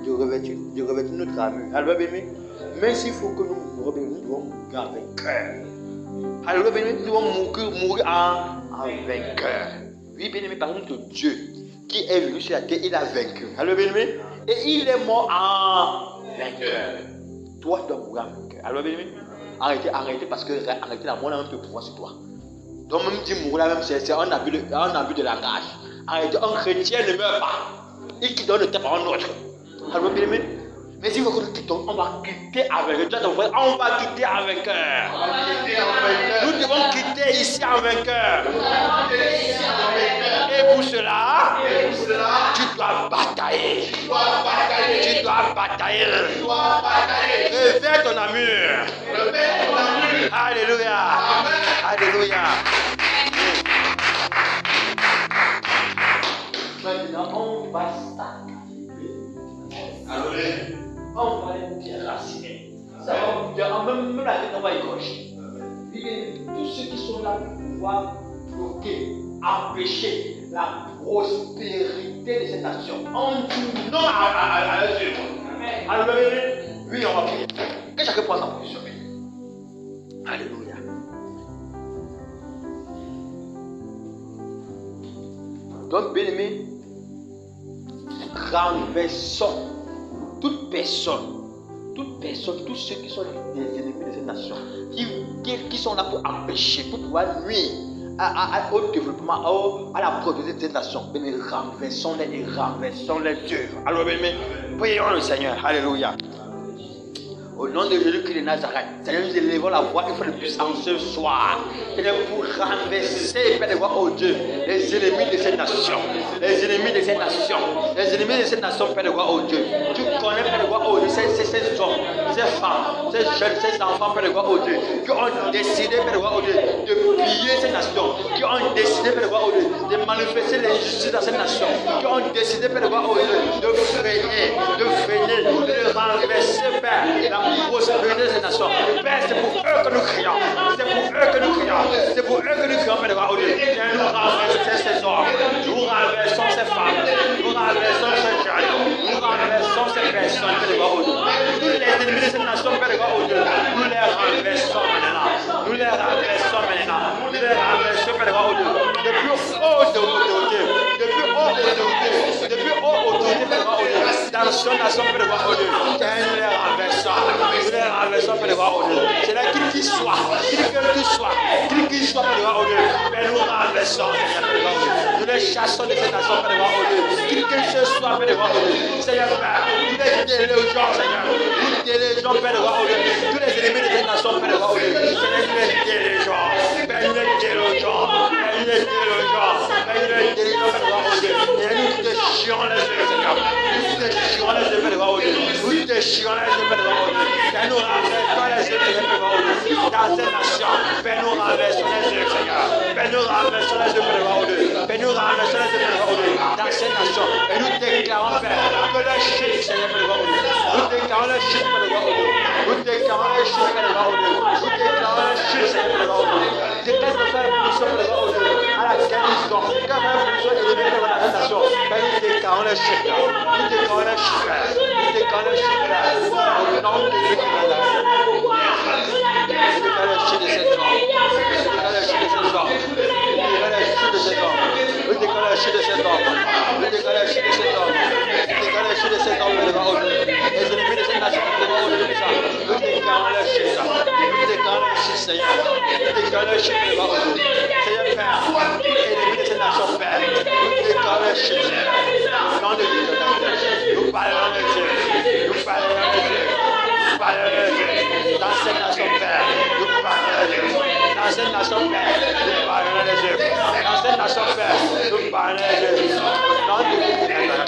[SPEAKER 1] de revêtir notre armure. Alléluia, bien-aimé. Mais s'il faut que nous devons mourir en vainqueur. Alléluia, bien-aimé, nous devons mourir en vainqueur. Oui, bien-aimé, par exemple, Dieu qui est venu sur la terre, il a vaincu. Alléluia, bien-aimé. Et il est mort en vainqueur. Toi, tu dois mourir en vainqueur. Alléluia, bien-aimé. Arrêtez, parce que arrêtez, la mort n'a même plus pouvoir sur toi. Donc, même dire mourir là, même, c'est un abus de langage. Arrêtez, un chrétien ne meurt pas. Il qui donne le temps par un autre. Alléluia, bien-aimé. Mais si vous voulez que nous quittons, on va quitter avec eux. On va quitter en vainqueur. Nous devons quitter ici en vainqueur. Et pour cela, tu dois batailler. Tu dois batailler. Revêt ton armure. Alléluia. Alléluia. Maintenant, on va s'activer. Alléluia. On va les déraciner. Ça va, même la tête, on va égorger. Tous ceux qui sont là pour pouvoir bloquer, empêcher la prospérité de cette nation, on dit non à Dieu. Alors, oui, on va prier. Que chacun prenne sa position. Alléluia. Donc, bien-aimés, renversons toute personne, tous ceux qui sont des ennemis de cette nation, qui sont là pour empêcher, pour pouvoir nuire au développement, à la prospérité de cette nation. Mais renversons-les et renversons-les Dieu. Alors, prions le Seigneur. Alléluia. Au nom de Jésus-Christ de Nazareth, Seigneur, nous élevons la voix une fois de plus en ce soir. Seigneur, pour renverser, Père de gloire, oh Dieu, les ennemis de cette nation. Les ennemis de cette nation. Les ennemis de cette nation, Père de gloire, oh Dieu. Tu connais, Père de gloire, oh Dieu, ces hommes, ces femmes, ces jeunes, ces enfants, Père de gloire, oh Dieu, qui ont décidé, Père de gloire, oh Dieu, de piller cette nation. Qui ont décidé, Père de gloire, oh Dieu, de manifester l'injustice dans cette nation. Qui ont décidé, Père de gloire, oh Dieu, de freiner, de renverser, Père, la prospérité de cette nation. Père, c'est pour eux que nous crions. C'est pour eux que nous crions. C'est pour eux que nous crions, Père de gloire, oh Dieu. Et nous renversons ces hommes. Nous renversons ces femmes. Nous renversons ces jeunes. Nous renversons ces personnes, Père de gloire, oh Dieu. Tous les ennemis de cette nation, Père de gloire, oh Dieu. Nous les renversons maintenant. Nous les renversons maintenant. Nous les renversons, Père de gloire, oh Dieu. Depuis haute autorité. Depuis haute autorité. Depuis haute autorité, Père de gloire, oh Dieu. Dans son nation, Père de gloire, oh Dieu. Et nous les renversons. Nous les renversons, Père de gloire, oh Dieu. C'est là qu'il soit. Qu'il soit, Père de gloire, oh Dieu. Mais nous renversons, Père de gloire, oh Dieu. Nous les chassons de cette nation, Père de gloire, oh Dieu. Qu'il ce soit, Père de gloire, oh Dieu. Seigneur, Père, nous les délégeons, Seigneur. Nous délégeons, Père de gloire, oh Dieu. Tous les ennemis de cette nation, Père de gloire, oh Dieu. Seigneur, nous les délégeons. Père, nous les délégeons. Père, nous les délégeons. Père, nous les délégeons, Père de gloire, oh Dieu. Et nous déchirons les yeux, Seigneur. Nous déchirons les yeux, Père de gloire, oh Dieu. Nous déchirons les yeux, Père de gloire, oh Dieu. Et nous renversons les yeux, Père de gloire, oh Dieu. Dans cette nation, Père, nous renversons les yeux, Seigneur. Père, nous renversons les yeux, Père de gloire, oh Dieu. Père, nous renversons les yeux, Père de gloire, oh Dieu. Dans cette nation, et nous déclarons, Père, que le chute, Seigneur, Père de gloire, oh Dieu. Nous déclarons le chute, Père de gloire, oh Dieu. Nous déclarons le chute, Père de gloire, oh Dieu. Nous déclarons le chute, Seigneur, Père de gloire, oh Dieu. Déclare de faire la position, Père de gloire, oh Dieu. À la guérison, car la position est élevée dans la nation. Père, nous déclarons le chute. Nous déclarons le chute, Père. Nous déclarons le chute, Père. Au nom de Jésus de Nazareth. Nous déclarons le chute de cet homme. Nous déclarons le chute de cet homme. Nous déclarons le chute de cet homme. Nous déclarons le chute de cet homme. Nous déclarons le chute de cet homme. Nous déclarons le chute de cet homme, Père de gloire, oh Dieu. Les ennemis de cette nation, Père de gloire, oh Dieu. Nous déclarons le chute. Nous déclarons le chute, Seigneur. Nous déclarons le chute, Père de gloire, oh Dieu. Seigneur, Père, les ennemis de cette nation, Père, nous déclarons le chute, Seigneur. Au nom de Dieu, nous parlons de Dieu. Nous parlons de Dieu. Nous parlons de Dieu. Dans cette nation, Père, nous parlons de Dieu. Dans cette nation, Père, nous parlons de Dieu. Dans cette nation, Père, nous parlons de Dieu. Au nom de Dieu, Seigneur.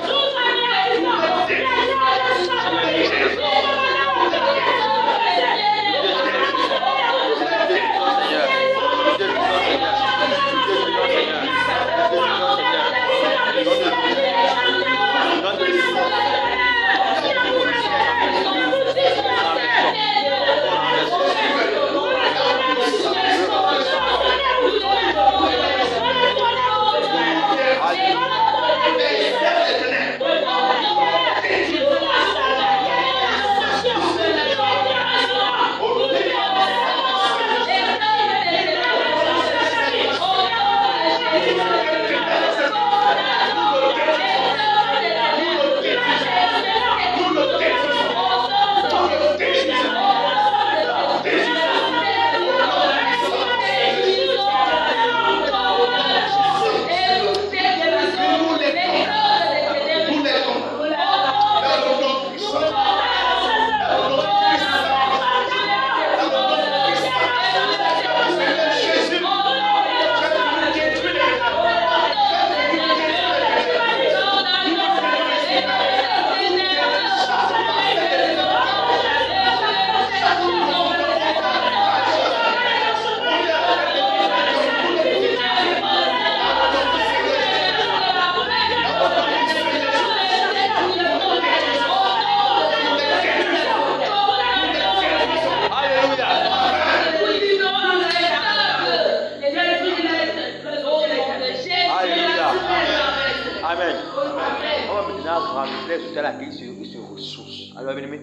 [SPEAKER 1] terre à laquelle il se ressource. Alors, bien aimé,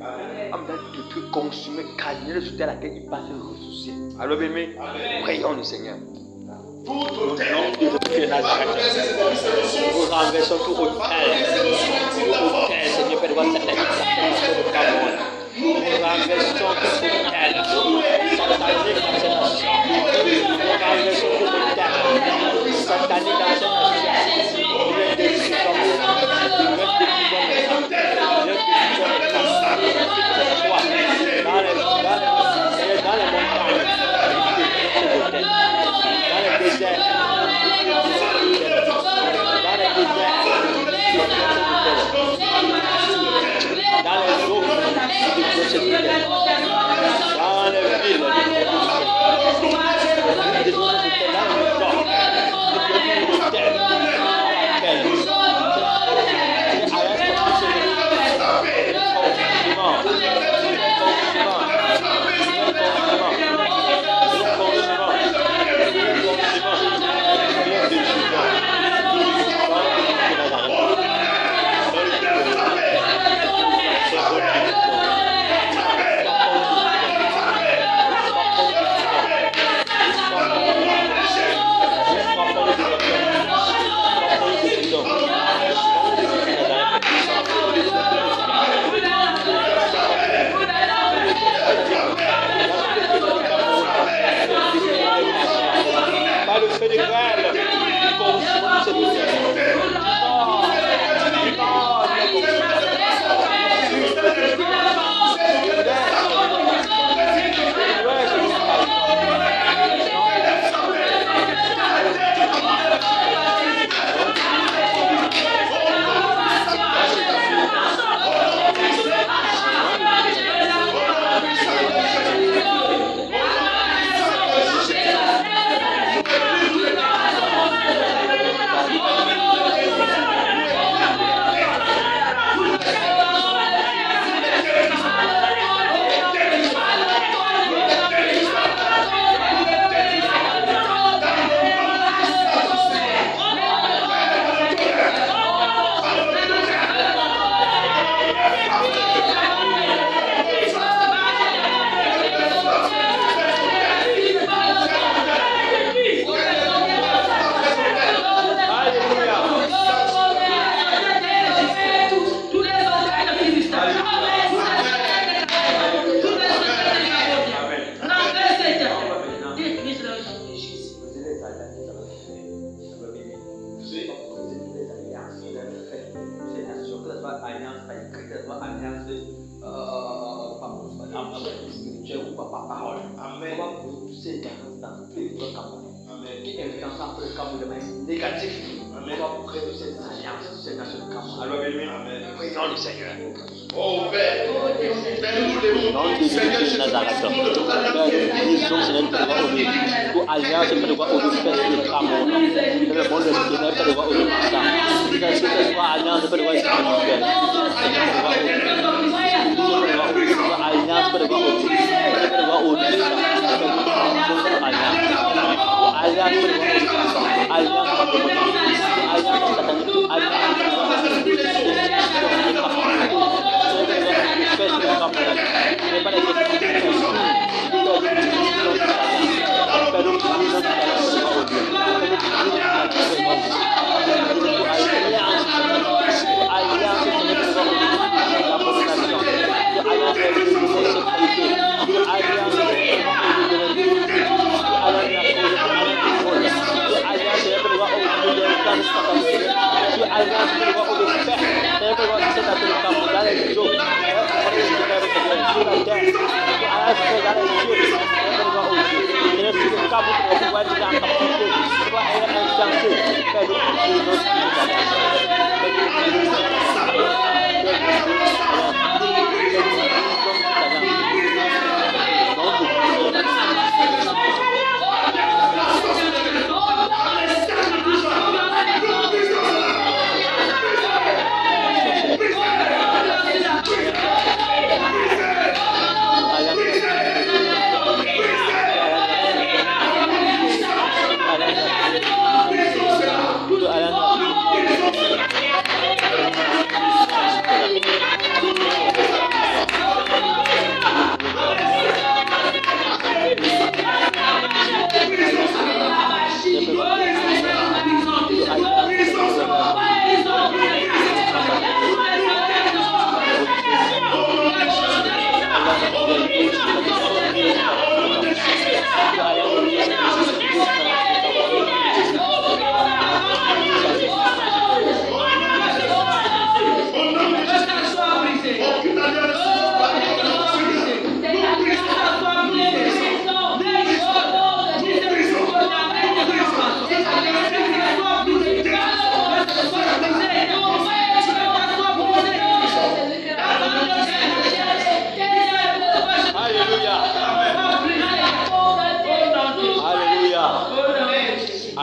[SPEAKER 1] homme de trucs consumés, cardinal sur terre à laquelle il passe se ressourcer. Alors, bien aimé, prions le Seigneur. Au nom de Jésus Nazareth, nous renversons tout hôtel, Seigneur, Père de gloire, satanique, de Cameroun. Nous renversons tout hôtel, satanique dans cette nation. Nous renversons tout hôtel, satanique dans cette nation. Nous les détruisons, dans les montagnes, dans les déserts, dans les eaux, dans les villes,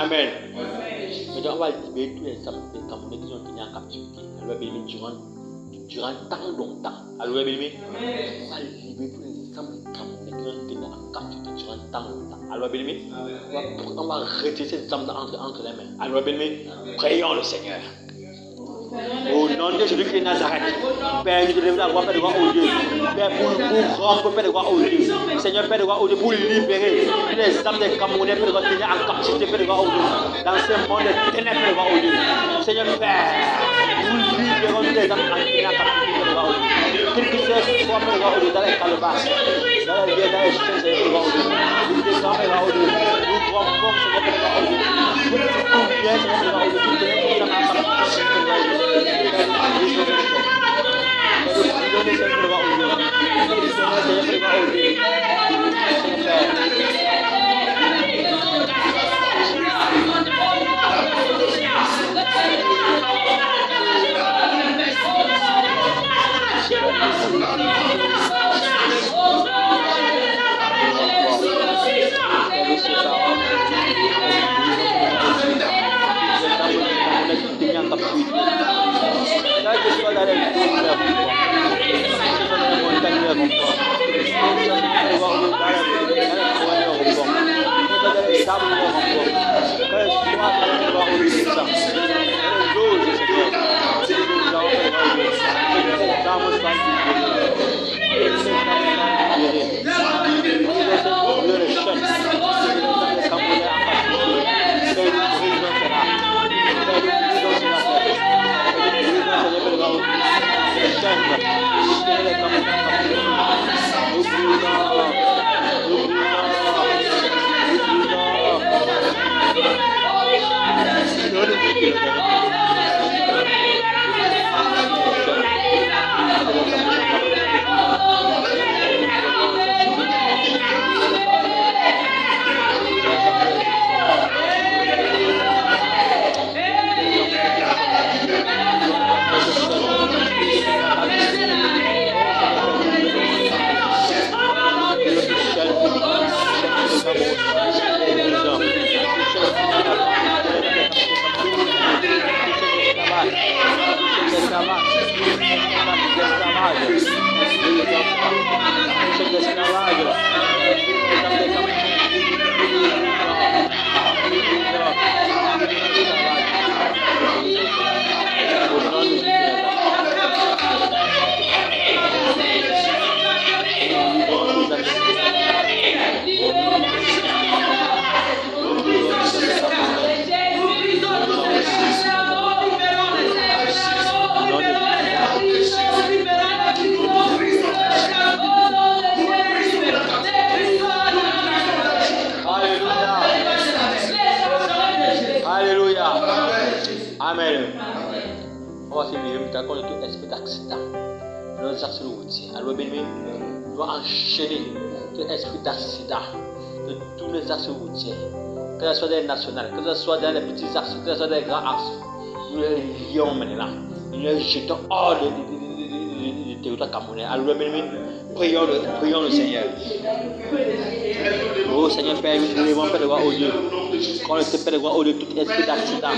[SPEAKER 1] Amen. Maintenant, on va libérer tous les Camerounais qui sont tenus en captivité. Alors, bien durant tant longtemps. Alors, bien aimé, on va libérer tous les Camerounais qui sont tenus en captivité durant tant longtemps. Alors, bien aimé, on va retirer ces âmes entre les mains. Alors, bien aimé, prions le Seigneur. Au nom de Jésus-Christ de Nazareth, Père, nous te lèvons la voix, Père de gloire, au Dieu. Père, pour rompre, Père de gloire, au Dieu. Seigneur, Père de gloire, au Dieu, pour libérer tous les âmes des Camerounais, Père de gloire, tenus en captivité, Père de gloire, au Dieu. Dans ce monde de ténèbres, Père de gloire, au Dieu. Seigneur, Père, nous libérons tous les âmes tenus en captivité, Père de gloire, au Dieu. Qu'il puisse être soit, Père de gloire, au Dieu, dans les calebasses, dans les biens, dans les chaînes, Père de gloire, au Dieu. Nous descendons, Père de gloire, au Dieu. Nous rompons, Seigneur, Père de gloire, au Dieu. Tout bien, Seigneur, Père de gloire, au Dieu. Tout bien, Seigneur, Père de gloire, au Dieu. Amen. On va finir d'accord avec tout esprit d'accident. Nos accidents routiers. Alors, bien, on va enchaîner tout esprit d'accident de tous les accidents routiers. Que ce soit des nationales, que ce soit dans les petits accidents, que ce soit des grands accidents. Nous les lions maintenant. Nous les jetons hors du territoire camerounais. Alors, bien, prions le Seigneur. Oh Seigneur Père, nous te levons, Père de gloire, au Dieu. Quand le Père de gloire, au Dieu, tout esprit d'accident.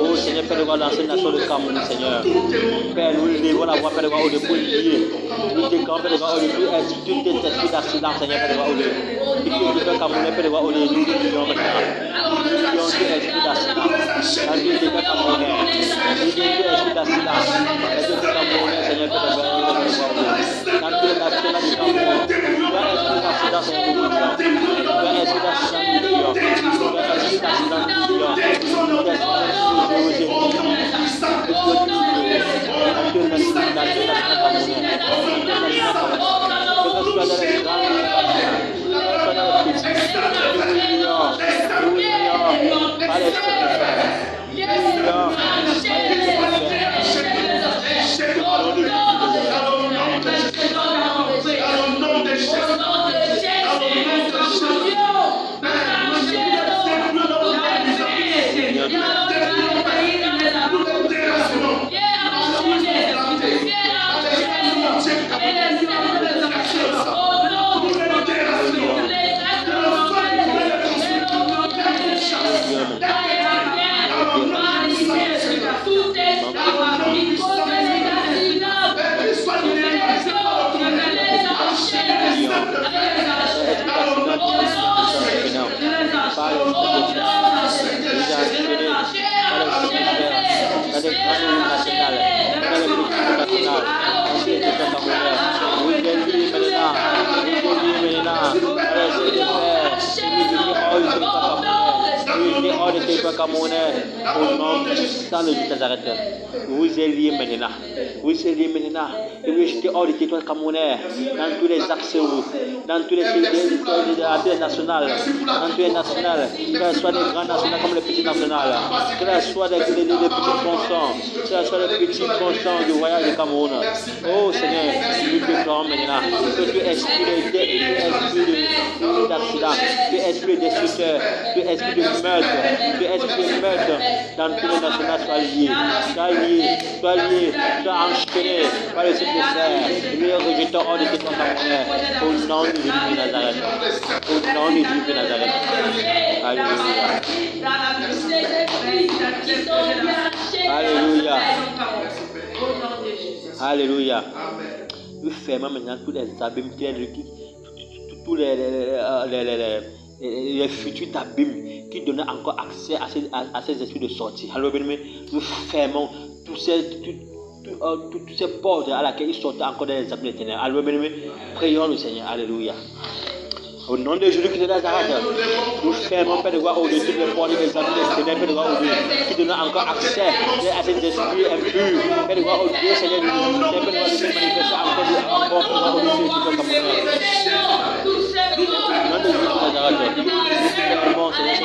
[SPEAKER 1] Oh Seigneur Père de gloire, dans cette nation de Cameroun, Seigneur. Père, nous levons la voix, Père de gloire, au Dieu, pour lier. Nous déclarons, Père de gloire, au Dieu, tout esprit d'accident, Seigneur Père de gloire, au Dieu. Et que le Père Camerounais, Père de gloire, au Dieu, nous prions maintenant. Nous prions tout esprit d'accident. Dans le Père Camerounais. Nous prions tout esprit d'accident. Dans le Père Camerounais, Seigneur Père de gloire, au Dieu. Dans toute la nation du Cameroun. Dans esprit d'accident, territoire camerounais, au nom puissant de Jésus de Nazareth. Vous êtes liés maintenant. Vous êtes liés maintenant. Et vous jetez hors du territoire camerounais, dans tous les axes, dans tous les nationales, dans tous les nationales, que ce soit des grands nationaux comme les petits nationaux, que ce soit des petits constants, que ce soit des petits constants du royaume du Cameroun. Oh Seigneur, nous déclarons maintenant que tu esprit d'accident, tu esprit destructeur, tu esprit de meurtre, tu esprit de meurtre dans tous les nationaux soient liés, soient enchaînés par le Seigneur de fer. Nous les rejetons hors de tes camerounais au nom de Jésus de Nazareth. Au nom de Jésus de Nazareth. Alléluia. Alléluia. Alléluia. Nous fermons maintenant tous les abîmes, tous les futurs abîmes qui donnent encore accès à ces esprits de sortie. Alléluia. Nous fermons tous ces portes à laquelle ils sortent encore dans les abîmes ténèbres. Alléluia. Prions le Seigneur. Alléluia. Au nom de Jésus-Christ de Nazareth, nous fermons, Père de gloire, au-dessus de les portes des abîmes des ténèbres, Père de gloire, qui donnent encore accès à ces esprits impurs. Père de gloire, au Dieu, Seigneur, Père de gloire, nous manifester encore au-dessus de tout le Cameroun. Au nom de Jésus de Nazareth, nous fermons, Seigneur,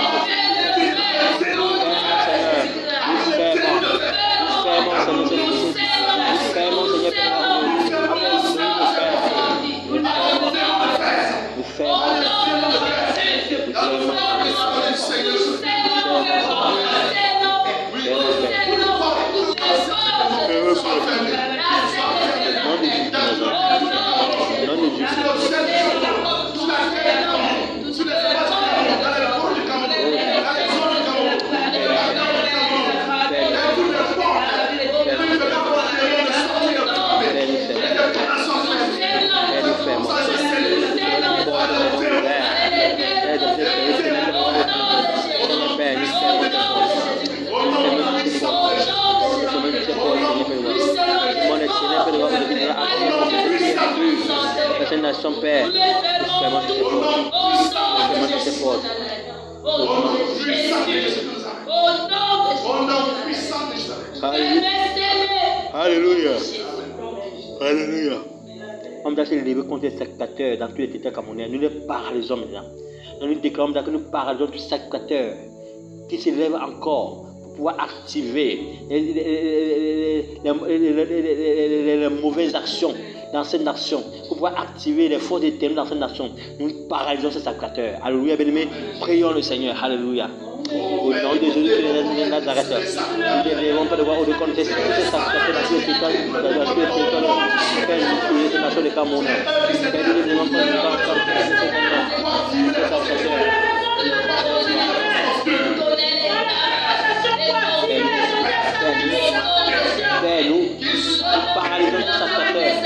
[SPEAKER 1] son Père, nous fermons ces portes. Alléluia. Alléluia. On doit se lever contre les sacrificateurs dans tous les territoires camerounais. Nous les paralysons maintenant. Nous déclarons que nous paralysons tous les sacrificateurs qui se lèvent encore pour pouvoir activer les mauvaises actions dans cette nation, pour pouvoir activer les forces des ténèbres dans cette nation. Nous paralysons ces sacrificateurs. Alléluia, bien-aimés. Prions le Seigneur. Alléluia. Au nom de Jésus de Nazareth, nous ne devons pas devoir contre ces sacrificateurs dans tous les territoires de la nation de Cameroun. Nous ne devons pas contre ces sacrificateurs. Père, nous paralysons ces sacrificateurs.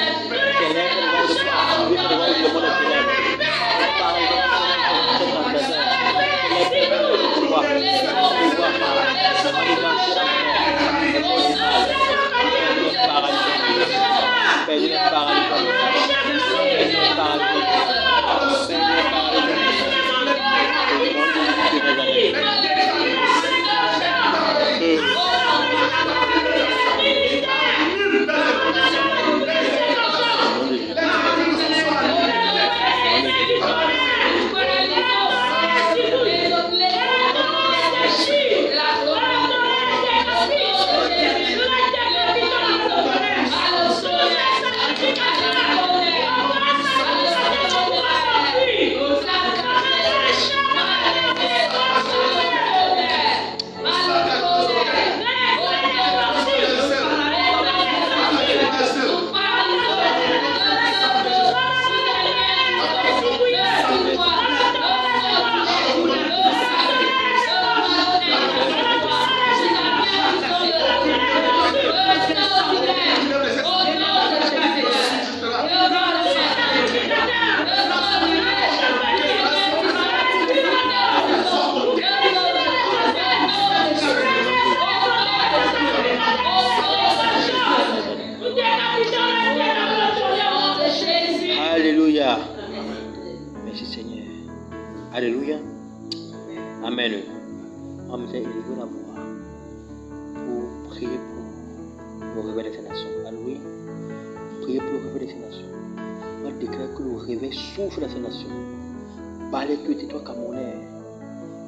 [SPEAKER 1] On va élever la voix pour prier pour le réveil de ces nations. Alléluia. Priez pour le réveil de ces nations. On déclare que le réveil souffle dans ces nations. Balaye tout le territoire camerounais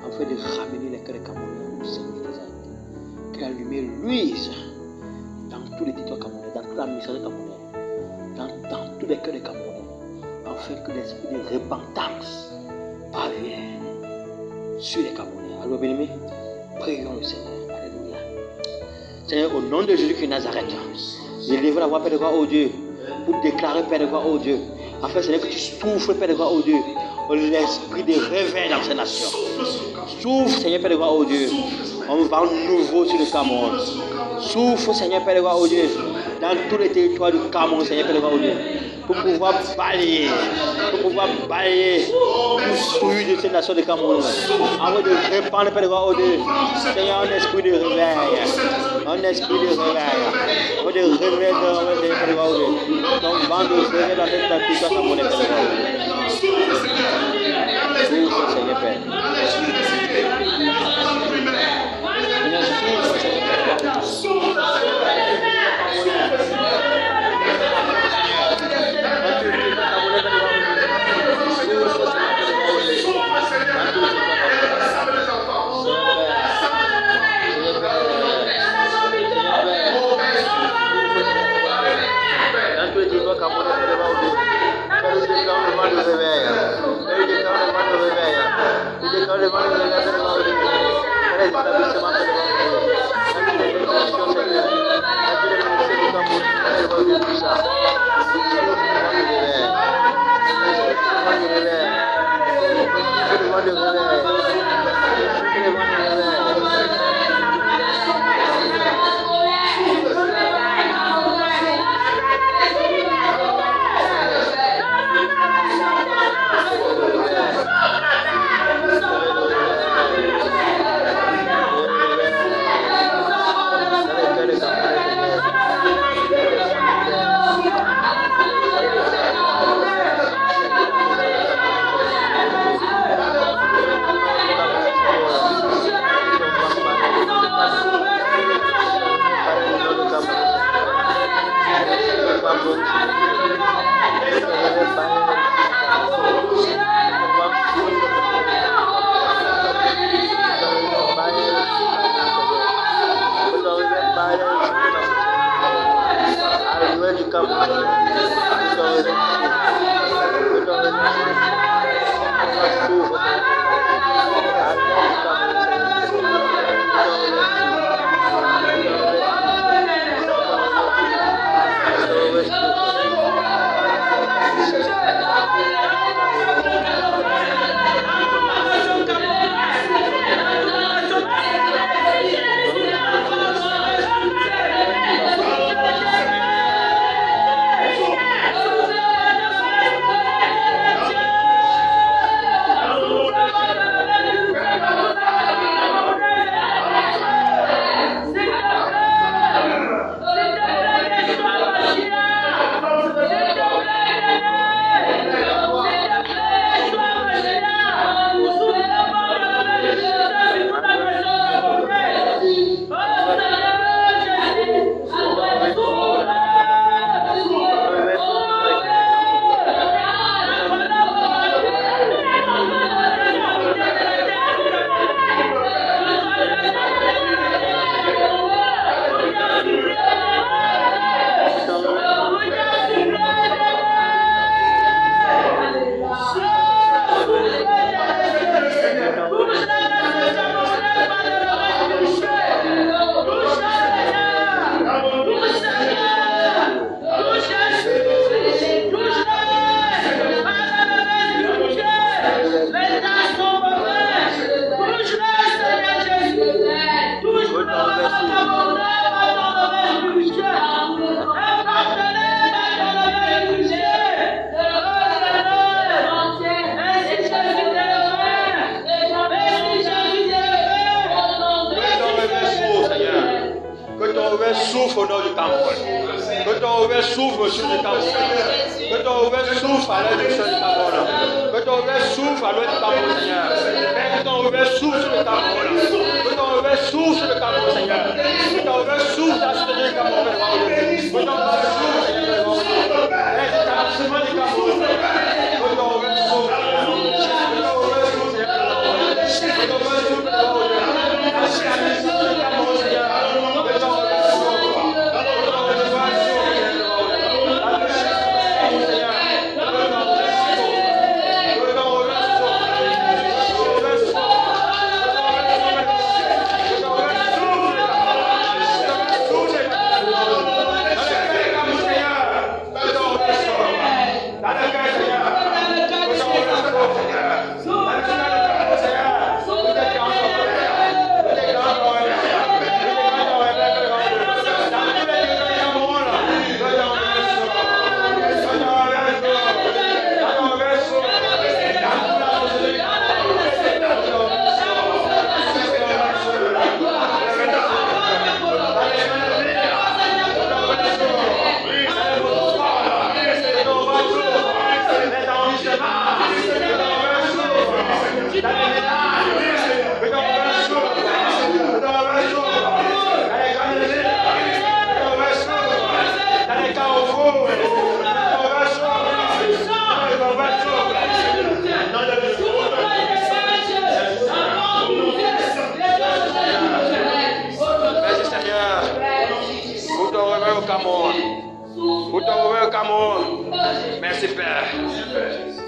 [SPEAKER 1] afin de ramener les cœurs des Camerounais au Seigneur des armées. Que la lumière luise dans tous les territoires camerounais, dans toute l'administration camerounaise, dans tous les cœurs des Camerounais, afin que l'esprit de repentance parvienne sur les Camerounais. Alors, bien-aimés, prions le Seigneur. Alléluia. Seigneur, au nom de Jésus-Christ de Nazareth, élève la voix, Père de gloire, ô Dieu, pour déclarer, Père de gloire, ô Dieu, afin, Seigneur, que tu souffles, Père de gloire, ô Dieu, l'esprit de réveil dans ces nations. Souffle, Seigneur, Père de gloire, ô Dieu, on va nouveau sur le Cameroun. Souffle, Seigneur, Père de gloire, ô Dieu, dans tous les territoires du Cameroun, Seigneur, Père de gloire, ô Dieu, pour pouvoir balayer tout souillure de ces nations de Cameroun, afin de répandre, Père de gloire, ô Dieu, Seigneur, un esprit de réveil, un esprit de réveil, afin de réveiller, Père de gloire, ô Dieu, donc vent de réveil dans cette territoire camerounais, Père de gloire, ô Dieu. Souffle, Seigneur, Père.
[SPEAKER 2] souffle au nord du Cameroun. Que ton réveil souffle au sud du Cameroun. Que ton réveil souffle à l'est du sud du Cameroun. Que ton réveil souffle à l'ouest du Cameroun, Seigneur. Que ton réveil souffle sur le Cameroun. Que ton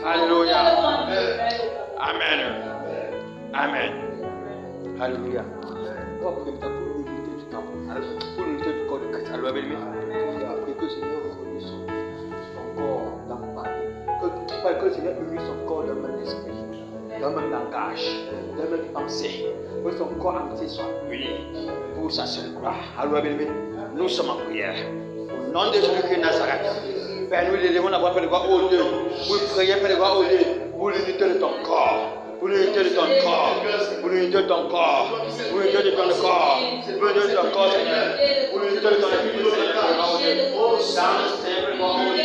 [SPEAKER 2] Alléluia. Amen. Amen.
[SPEAKER 1] Alléluia. On va prier pour l'unité du temple. Pour l'unité du corps de Christ. Alléluia, bien-aimé. Et après que le Seigneur réunisse son corps dans le bâton. Que le Seigneur unisse son corps dans le même esprit, dans le même langage, dans la même pensée. Que son corps entier soit uni pour sa seule gloire. Alléluia, bien-aimé. Nous sommes en prière. Au nom de Jésus-Christ de Nazareth. Père, nous les devons d'avoir fait le gloire au Dieu. Vous priez, Père, le gloire au Dieu. Pour l'unité de ton corps. Pour l'unité de ton corps. Pour l'unité de ton corps. Pour l'unité de ton corps. Pour l'unité de ton corps, Seigneur. Pour l'unité de ton église, Seigneur. Dans le Seigneur, le gloire au Dieu.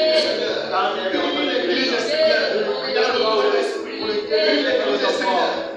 [SPEAKER 1] Dans le Seigneur, le gloire au Dieu. Pour l'unité de ton corps. Pour l'unité de ton corps.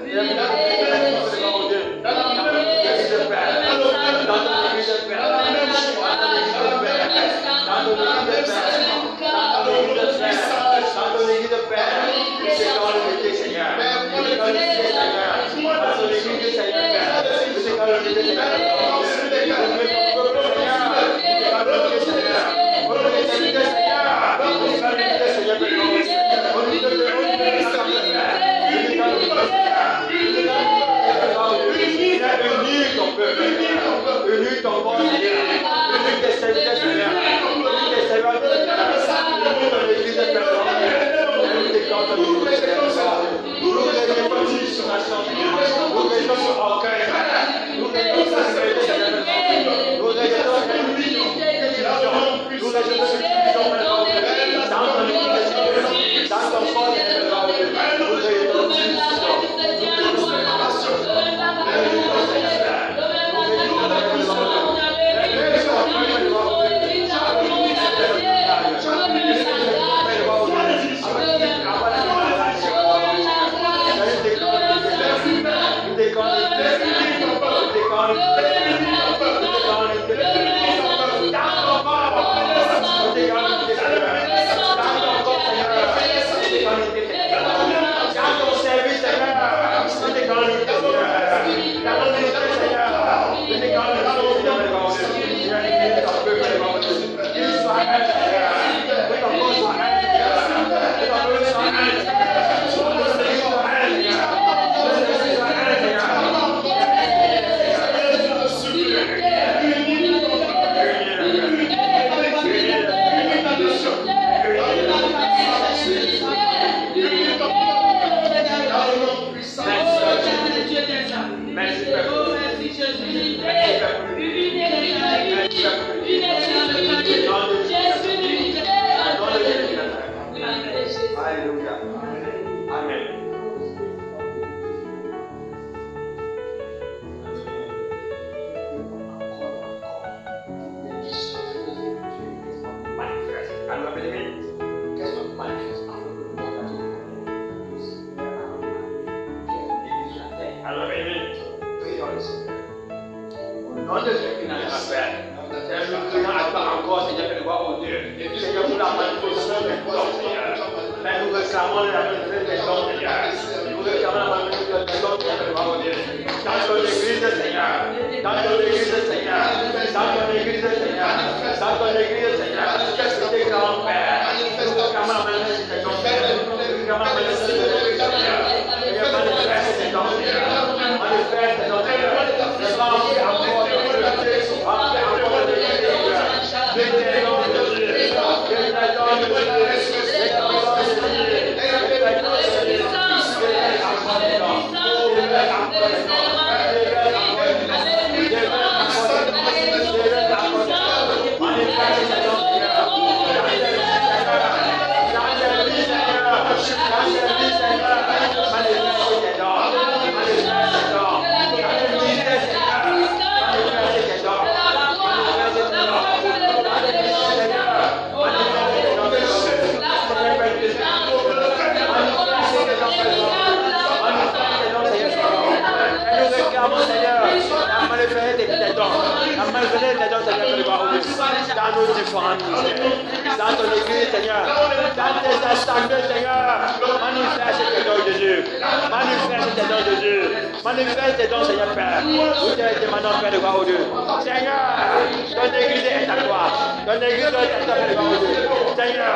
[SPEAKER 2] Manifeste tes dons, Seigneur Père. Nous te demandons, Père de gloire, au Dieu. Seigneur, ton église est à toi. Ton église est à toi, Père de gloire, au Dieu. Seigneur,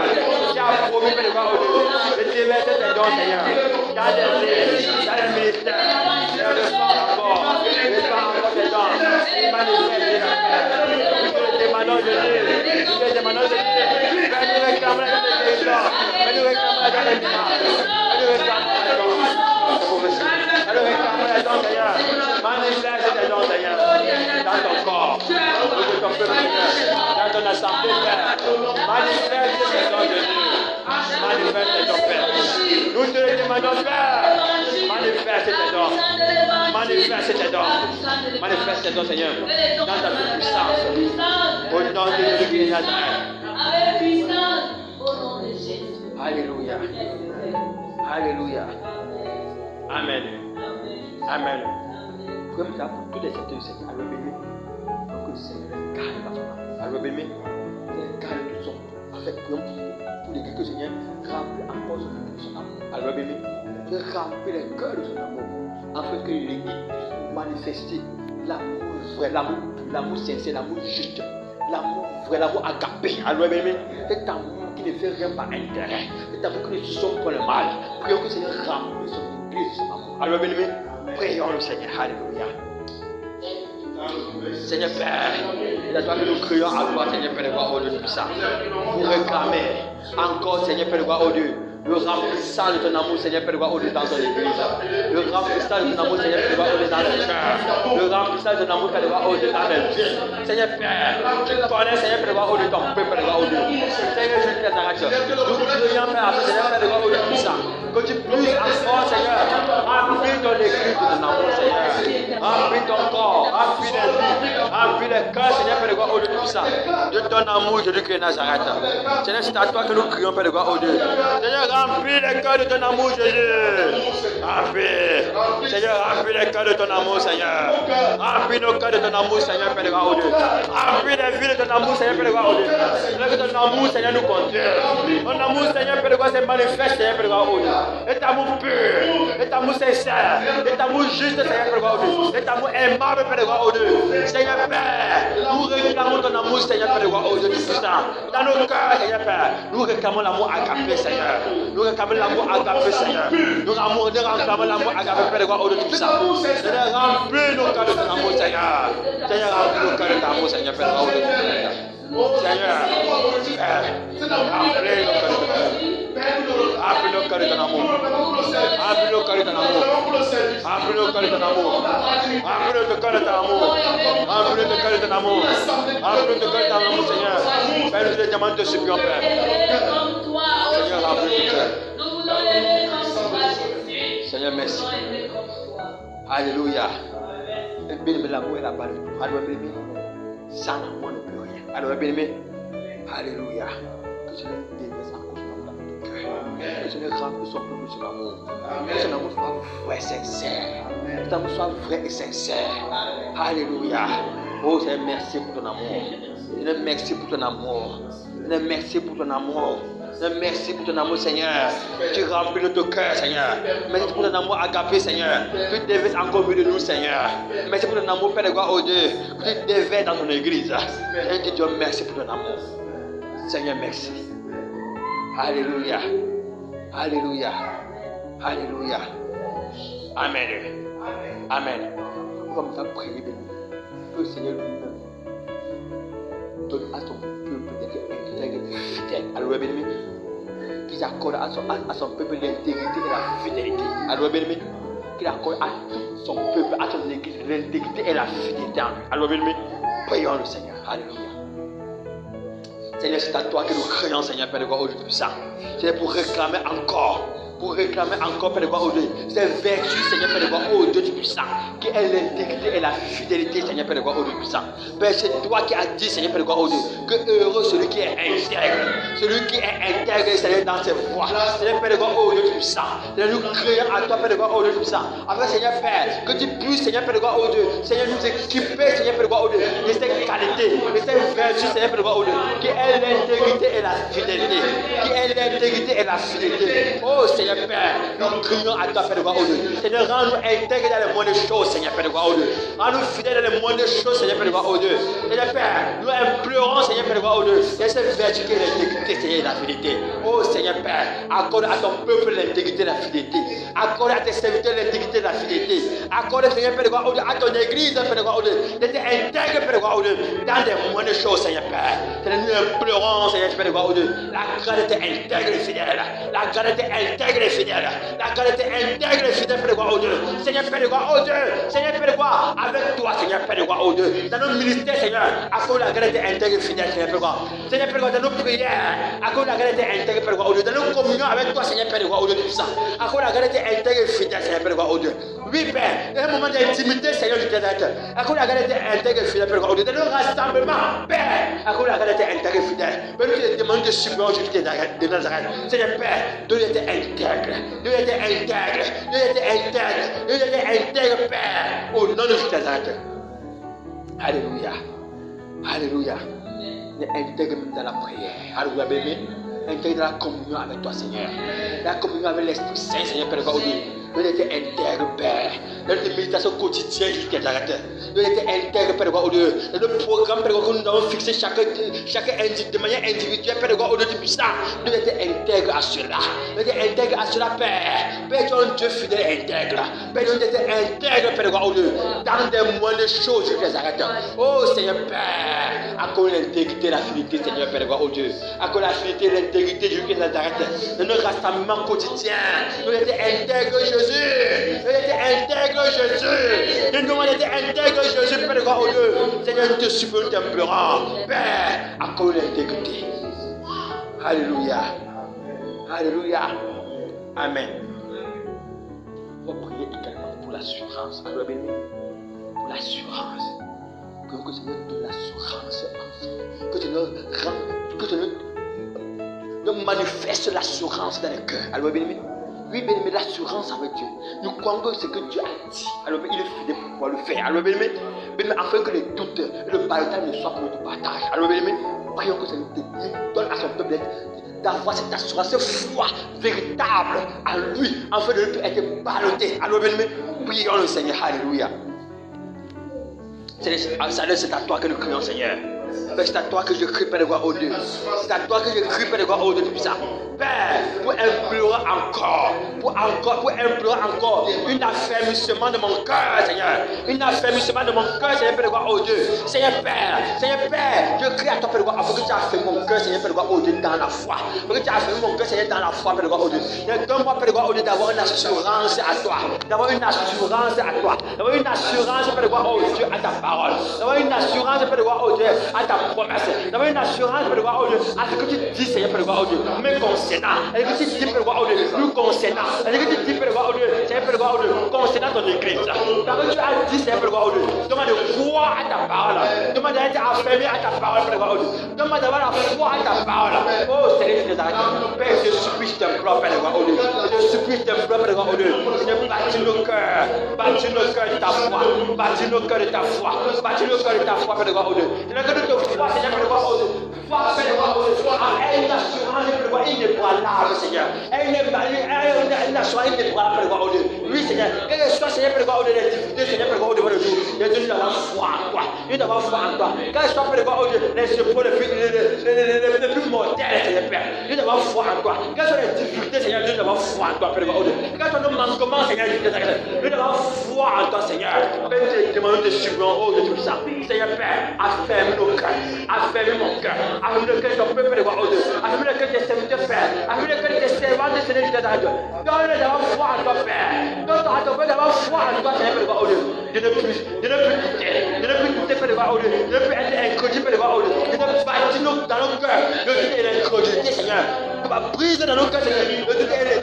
[SPEAKER 2] tu as promis, Père de gloire, au Dieu, de déverser tes dons, Seigneur. Dans les villes, dans les ministères, dans le sang encore. Répands encore tes dons. Manifeste tes dons, Père. Nous te demandons, Jésus. Nous te demandons, Jésus. Fais nous réclamer dans les territoires. Fais nous réclamer dans les villages. Fais nous réclamer dans les dons. Fais nous réclamer les dons, Seigneur. Manifeste tes dons, Seigneur. Dans ton corps. Dans ton peuple, Seigneur. Dans ton assemblée, Père. Manifeste tes dons, Jésus. Manifeste ton Père. Nous te le demandons, Père. Manifeste tes dons. Manifeste tes dons. Manifeste tes dons, Seigneur. Dans ta puissance. Au nom de Jésus qui est Nazareth. Alléluia. Alléluia. Amen. Amen. Prions pour tous les secteurs du Seigneur. Alléluia béni. Pour que le Seigneur calme dans son âme. Alléluia béni. Calme tout son. En fait, prions pour l'église que le Seigneur remplit encore son âme. Alléluia béni. Que remplit les cœurs de son amour. Afin que l'église puisse manifester l'amour vrai, l'amour sincère, l'amour juste, l'amour vrai, l'amour agapé. Alléluia béni. Cet amour qui ne fait rien par intérêt. Cet amour qui ne se sauve pour le mal. Prions que le Seigneur remplit son église de son amour. Alléluia béni. Prions le Seigneur. Alléluia. Seigneur Père, c'est à toi que nous crions à toi, Seigneur Père de gloire, au Dieu puissant. Pour réclamer encore, Seigneur Père de gloire, au Dieu, le remplissant de ton amour, Seigneur Père de gloire, au Dieu, dans ton église. Le remplissant de ton amour, Seigneur Père de gloire, au Dieu, dans le cœur. Le remplissant de ton amour, Père de gloire, au Dieu, dans les vies. Seigneur Père, tu connais, Seigneur Père de gloire, au Dieu, ton peuple, Père de gloire, au Dieu. Seigneur Jésus de Nazareth, nous crions, Père, Seigneur Père de gloire, au Dieu puissant. Que tu puisses encore, Seigneur, remplir ton église de ton amour, Seigneur. Remplis ton corps, remplis les vies, remplis les cœurs, Seigneur Père de gloire, au Dieu puissant. De ton amour, Jésus qui est Nazareth. Seigneur, c'est à toi que nous crions, Père de gloire, au Dieu. Seigneur, remplis les cœurs de ton amour, Jésus. Remplis. Seigneur, remplis les cœurs de ton amour, Seigneur. Remplis nos cœurs de ton amour, Seigneur Père de gloire, au Dieu. Remplis les vies de ton amour, Seigneur Père de gloire, au Dieu. Seigneur, que ton amour, Seigneur, nous conduise. Ton amour, Seigneur Père de gloire, se manifeste, Seigneur Père de gloire, au Dieu. Cet amour pur, cet amour sincère, cet amour juste, Seigneur Père de gloire, au Dieu. Cet amour aimable, Père de gloire, au Dieu. Seigneur Père, nous réclamons ton amour, Seigneur Père de gloire, au Dieu puissant. Dans nos cœurs, Seigneur Père, nous réclamons l'amour agapé, Seigneur. Nous réclamons l'amour agapé, Seigneur. Nous réclamons l'amour agapé, Père de gloire, au Dieu puissant. Seigneur, remplis nos cœurs de ton amour, Seigneur. Seigneur, remplis nos cœurs de ton amour, Seigneur Père de gloire, au Dieu puissant. Seigneur, remplis nos cœurs de ton amour. Remplis nos cœurs de ton amour. Remplis nos cœurs de ton amour. Remplis nos cœurs de ton amour. Remplis nos cœurs de ton amour. Remplis nos cœurs de ton amour. Remplis nos cœurs de ton amour, Seigneur. Père, nous te demandons de supplier, Père. Seigneur, remplis nos cœurs. Seigneur, merci. Alléluia. Bien-aimé, l'amour est la balle. Alléluia, bien-aimé. Sans amour, on ne peut rien. Alléluia, bien-aimé. Alléluia. Que Seigneur déverse encore son amour dans notre cœur. Que Seigneur remplisse son peuple de son amour. Que son amour soit vrai et sincère. Que ton amour soit vrai et sincère. Alléluia. Oh Seigneur, merci pour ton amour. Seigneur, merci pour ton amour. Seigneur, merci pour ton amour. Seigneur, merci pour ton amour, Seigneur. Tu remplis notre cœur, Seigneur. Merci pour ton amour agapé, Seigneur. Tu déverses encore mieux de nous, Seigneur. Merci pour ton amour, Père de gloire, au Dieu. Que tu déverses dans ton église. Seigneur, te dis merci pour ton amour. Seigneur, merci. Alléluia. Alléluia. Alléluia. Amen. Amen. Comme ça, priez de nous. Que le Seigneur lui-même donne à son peuple d'être intègre et fidèle. Alléluia, bien-aimé. Qu'il accorde à son peuple l'intégrité et la fidélité. Alléluia, bien-aimé. Qu'il accorde à son peuple, à son église, l'intégrité et la fidélité en lui. Alléluia, bien-aimé. Prions le Seigneur. Alléluia. Seigneur, c'est à toi que nous crions, Seigneur, Père de gloire, au Dieu puissant. C'est pour réclamer encore, Père de gloire, au Dieu, ces vertus, Seigneur, Père de gloire, au Dieu du puissant, qui est est l'intégrité et la fidélité, Seigneur Père de gloire, au Dieu puissant. Père, c'est toi qui as dit, Seigneur Père de gloire, au Dieu, que heureux celui qui est intègre, celui qui est intègre, Seigneur, dans ses voies. Seigneur Père de gloire, au Dieu puissant. Seigneur, nous crions à toi, Père de gloire, au Dieu puissant. Afin, Seigneur Père, que tu puisses, Seigneur Père de gloire, au Dieu, Seigneur, nous équiper, Seigneur Père de gloire, au Dieu, de ces qualités, de ces vertus, Seigneur Père de gloire, au Dieu, qui est l'intégrité et la fidélité, qui est l'intégrité et la fidélité. Oh Seigneur Père, nous crions à toi, Père de gloire, au Dieu. Seigneur, rends-nous intègres dans les moindres choses, Seigneur Père de gloire, au Dieu. Rends-nous fidèles dans les moindres choses, Seigneur Père de gloire, au Dieu. Seigneur Père, nous implorons, Seigneur Père de gloire, au Dieu, de cette vertu qui est l'intégrité, Seigneur, et la fidélité. Oh Seigneur Père, accorde à ton peuple l'intégrité et la fidélité. Accorde à tes serviteurs l'intégrité et la fidélité. Accorde, Seigneur Père de gloire, au Dieu, à ton église, Père de gloire, au Dieu, d'être intègre, Père de gloire, au Dieu, dans les moindres choses, Seigneur Père. Seigneur, nous implorons, Seigneur Père de gloire, au Dieu, la grâce d'être intègre et fidèle. La grâce d'être intègre et fidèle. La grâce d'être intègre et fidèle, Père de gloire, au Dieu. Seigneur Père de gloire, au Dieu. Seigneur Père de gloire, avec toi, Seigneur Père de gloire, au Dieu. Dans nos ministères, Seigneur, accorde la grâce d'être intègre et fidèle, Seigneur Père de gloire. Seigneur Père de gloire, dans nos prières, accorde la grâce d'être intègre, Père de gloire, au Dieu. Dans nos communions avec toi, Seigneur Père de gloire, au Dieu, tout ça. Accorde la grâce d'être intègre et fidèle, Seigneur Père de gloire, au Dieu. Oui, Père, un moment d'intimité, Seigneur, je te dis. Accorde la grâce d'être intègre et fidèle, Père de gloire, au Dieu. Dans nos rassemblements, Père, accorde la grâce d'être intègre et fidèle. Père, nous te demandons de supplier Jésus de Nazareth. Seigneur Père, nous étions intègres. Nous étions intègres. Nous étions intègres. Nous étions intègres, Père. Au nom de Jésus de Nazareth. Alléluia. Alléluia. Nous intègres même dans la prière. Alléluia, bébé. Intègre dans la communion avec toi, Seigneur. La communion avec l'Esprit Saint, Seigneur Père, aujourd'hui. Nous étions intègres, Père. Dans notre méditation quotidienne jusqu'à l'arrêt. Nous étions intègres, Père, aujourd'hui. Dans le programme, Père, que nous avons fixé chaque de manière individuelle, Père, aujourd'hui, tout ça. Nous étions intègres à cela. Nous étions intègres à cela, Père. Père, tu es un Dieu fidèle et intègre. Père, nous étions intègres, Père, aujourd'hui. Dans des moindres choses jusqu'à l'arrêt. Oh, Seigneur, Père. Accorde l'intégrité, la fidélité, Seigneur, Père, aujourd'hui. Accorde la fidélité, l'intégrité jusqu'à l'arrêt. Dans notre rassemblement quotidien, nous étions intègres, Jésus. Nous étions intègres, Jésus. Nous demandons d'être intègres, Jésus, Père de gloire, au Dieu. Seigneur, nous te supplions, nous t'implorons. Père, accorde l'intégrité. Alléluia. Alléluia. Amen. On va prier également pour l'assurance. Alors, béni, pour l'assurance. Que Seigneur donne l'assurance. Que Seigneur nous manifeste l'assurance dans les cœurs. Alors, béni. Oui, bien aimé, l'assurance avec Dieu. Nous croyons que ce que Dieu a dit, alors il est fidèle pour pouvoir le faire. Alors bien aimé, afin que les doutes et le balatage ne soient pas notre partage. Alors bien aimé, prions que ça nous donne à son peuple d'avoir cette assurance, cette foi véritable à lui, afin de ne plus être ballotté. Alors bien aimé, prions le Seigneur. Alléluia. C'est à toi que nous crions, Seigneur. C'est à toi que je crie, Père de gloire, au Dieu. C'est à toi que je crie, Père de gloire, au Dieu, tout ça. Père, pour implorer encore, pour implorer encore un affermissement de mon cœur, Seigneur. Un affermissement de mon cœur, Seigneur, Père de gloire, au Dieu. Seigneur Père, je crie à toi, Père de gloire, afin que tu affermes mon cœur, Seigneur, Père de gloire, au Dieu, dans la foi. Afin que tu affermes mon cœur, Seigneur, dans la foi, Père de gloire, au Dieu. Donne-moi, Père de gloire, au Dieu, d'avoir une assurance à toi. D'avoir une assurance à toi. D'avoir une assurance, Père de gloire, au Dieu, à ta parole. D'avoir une assurance, Père de gloire, au Dieu, à ta promesse. D'avoir une assurance, Père de gloire, au Dieu, à ce que tu dis, Seigneur, Père de gloire, au Dieu. Mais concernant, et que tu dis, Père de gloire, au Dieu, nous concernant, et que tu dis, Père de gloire, au Dieu, Seigneur, Père de gloire, au Dieu, concernant ton église. Parce que tu as dit, Seigneur, Père de gloire, au Dieu, demande de croire à ta parole. Demande d'être affermé à ta parole, Père de gloire, au Dieu. Demande d'avoir la foi à ta parole. Oh, Seigneur, je t'arrête. Père, je supplie, je t'implore, Père de gloire, au Dieu. Je supplie, je t'implore, Père de gloire, au Dieu. Seigneur, bâtis nos cœurs de ta foi. Bâtis nos cœurs de ta foi. Bâtis nos cœurs de ta foi, Père de gloire, au Dieu. Seigneur, que nous te foi, Seigneur, Père de gloire, au Dieu. Foi, Père de gloire, au Dieu. Une assurance, Père de gloire, inébranlable, Seigneur. Une assurance inébranlable, Père de gloire, au Dieu. Oui, Seigneur. Quelle que soit, Seigneur, Père de gloire, au Dieu, les difficultés, Seigneur, Père de gloire, au Dieu, de nous. Nous avons foi en toi. Nous avons foi en toi. Quelle que soit, Père de gloire, au Dieu, les épreuves les plus mortelles, Seigneur, Père. Nous avons foi en toi. Quelles sont les difficultés, Seigneur, nous avons foi en toi, Père de gloire, au Dieu. Quels sont nos manquements, Seigneur, nous avons foi en toi, Seigneur. Père, nous te demandons de supplier, oh Dieu, tout ça. Seigneur, Père, afferme nos cœurs. Afferme mon cœur. Afferme le cœur de ton peuple, Père de gloire, au Dieu. Afferme le cœur de tes serviteurs, Père. Afferme le cœur de tes servants, de Seigneur, je t'adore. Donne-nous d'avoir foi en toi, Père. Donne-nous à ton peuple d'avoir foi en toi, Seigneur, Père de gloire, au Dieu. De ne plus douter, Père de gloire, au Dieu. De ne plus être incrédule, Père de gloire, au Dieu. De ne bâtir dans nos cœurs le doute et l'incrédulité, Seigneur. brise dans nos cœurs, Seigneur,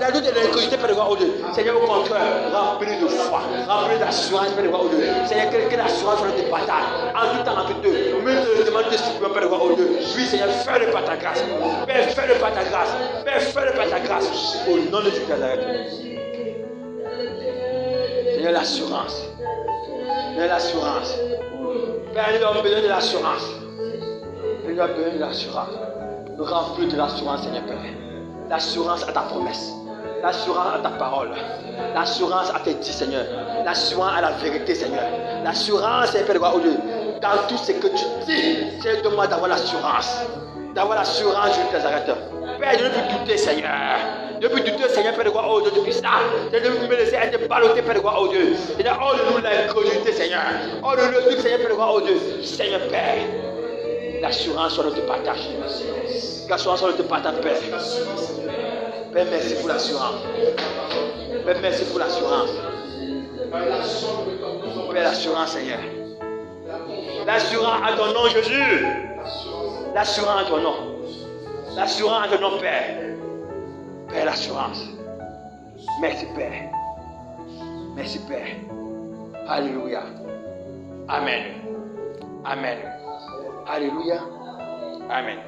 [SPEAKER 2] la doute et l'incrédulité, Père de gloire, oh Dieu. Seigneur, au contraire, remplis de foi, remplis d'assurance, Père de gloire, oh Dieu. Seigneur, quelle assurance sur notre bataille, en tout temps, en tout temps, même te demande de supprimer, Père de gloire, oh Dieu. Oui, Seigneur, fais-le par ta grâce. Père, fais-le par ta grâce. Père, fais-le par ta grâce. Au nom de Jésus Nazareth. Seigneur, l'assurance. Seigneur, l'assurance. Père, nous avons besoin de l'assurance. Nous avons besoin de l'assurance. Nous remplis de l'assurance, Seigneur Père. L'assurance à ta promesse. L'assurance à ta parole. L'assurance à tes dits, Seigneur. L'assurance à la vérité, Seigneur. L'assurance, Seigneur Père de gloire, oh Dieu. Dans tout ce que tu dis, Seigneur, donne-moi d'avoir l'assurance. D'avoir l'assurance, je Nazareth. Père, je ne peux plus douter, Seigneur. Je ne peux plus douter, Seigneur, Père de gloire, oh Dieu, depuis ça. Je ne peux me laisser être ballotté, Père de gloire, oh Dieu. Seigneur, oh de nous l'incrédulité, Seigneur. Oh de nous le Seigneur, Père de gloire, oh Dieu. Seigneur, Père. L'assurance sur notre partage. L'assurance sur notre partage, Père. Père, merci pour l'assurance. Père, merci pour l'assurance. Père, l'assurance, Seigneur. L'assurance à ton nom, Jésus. L'assurance à ton nom. L'assurance à ton nom, Père. Père, l'assurance. Merci, Père. Merci, Père. Alléluia. Amen. Amen. Alléluia. Amen.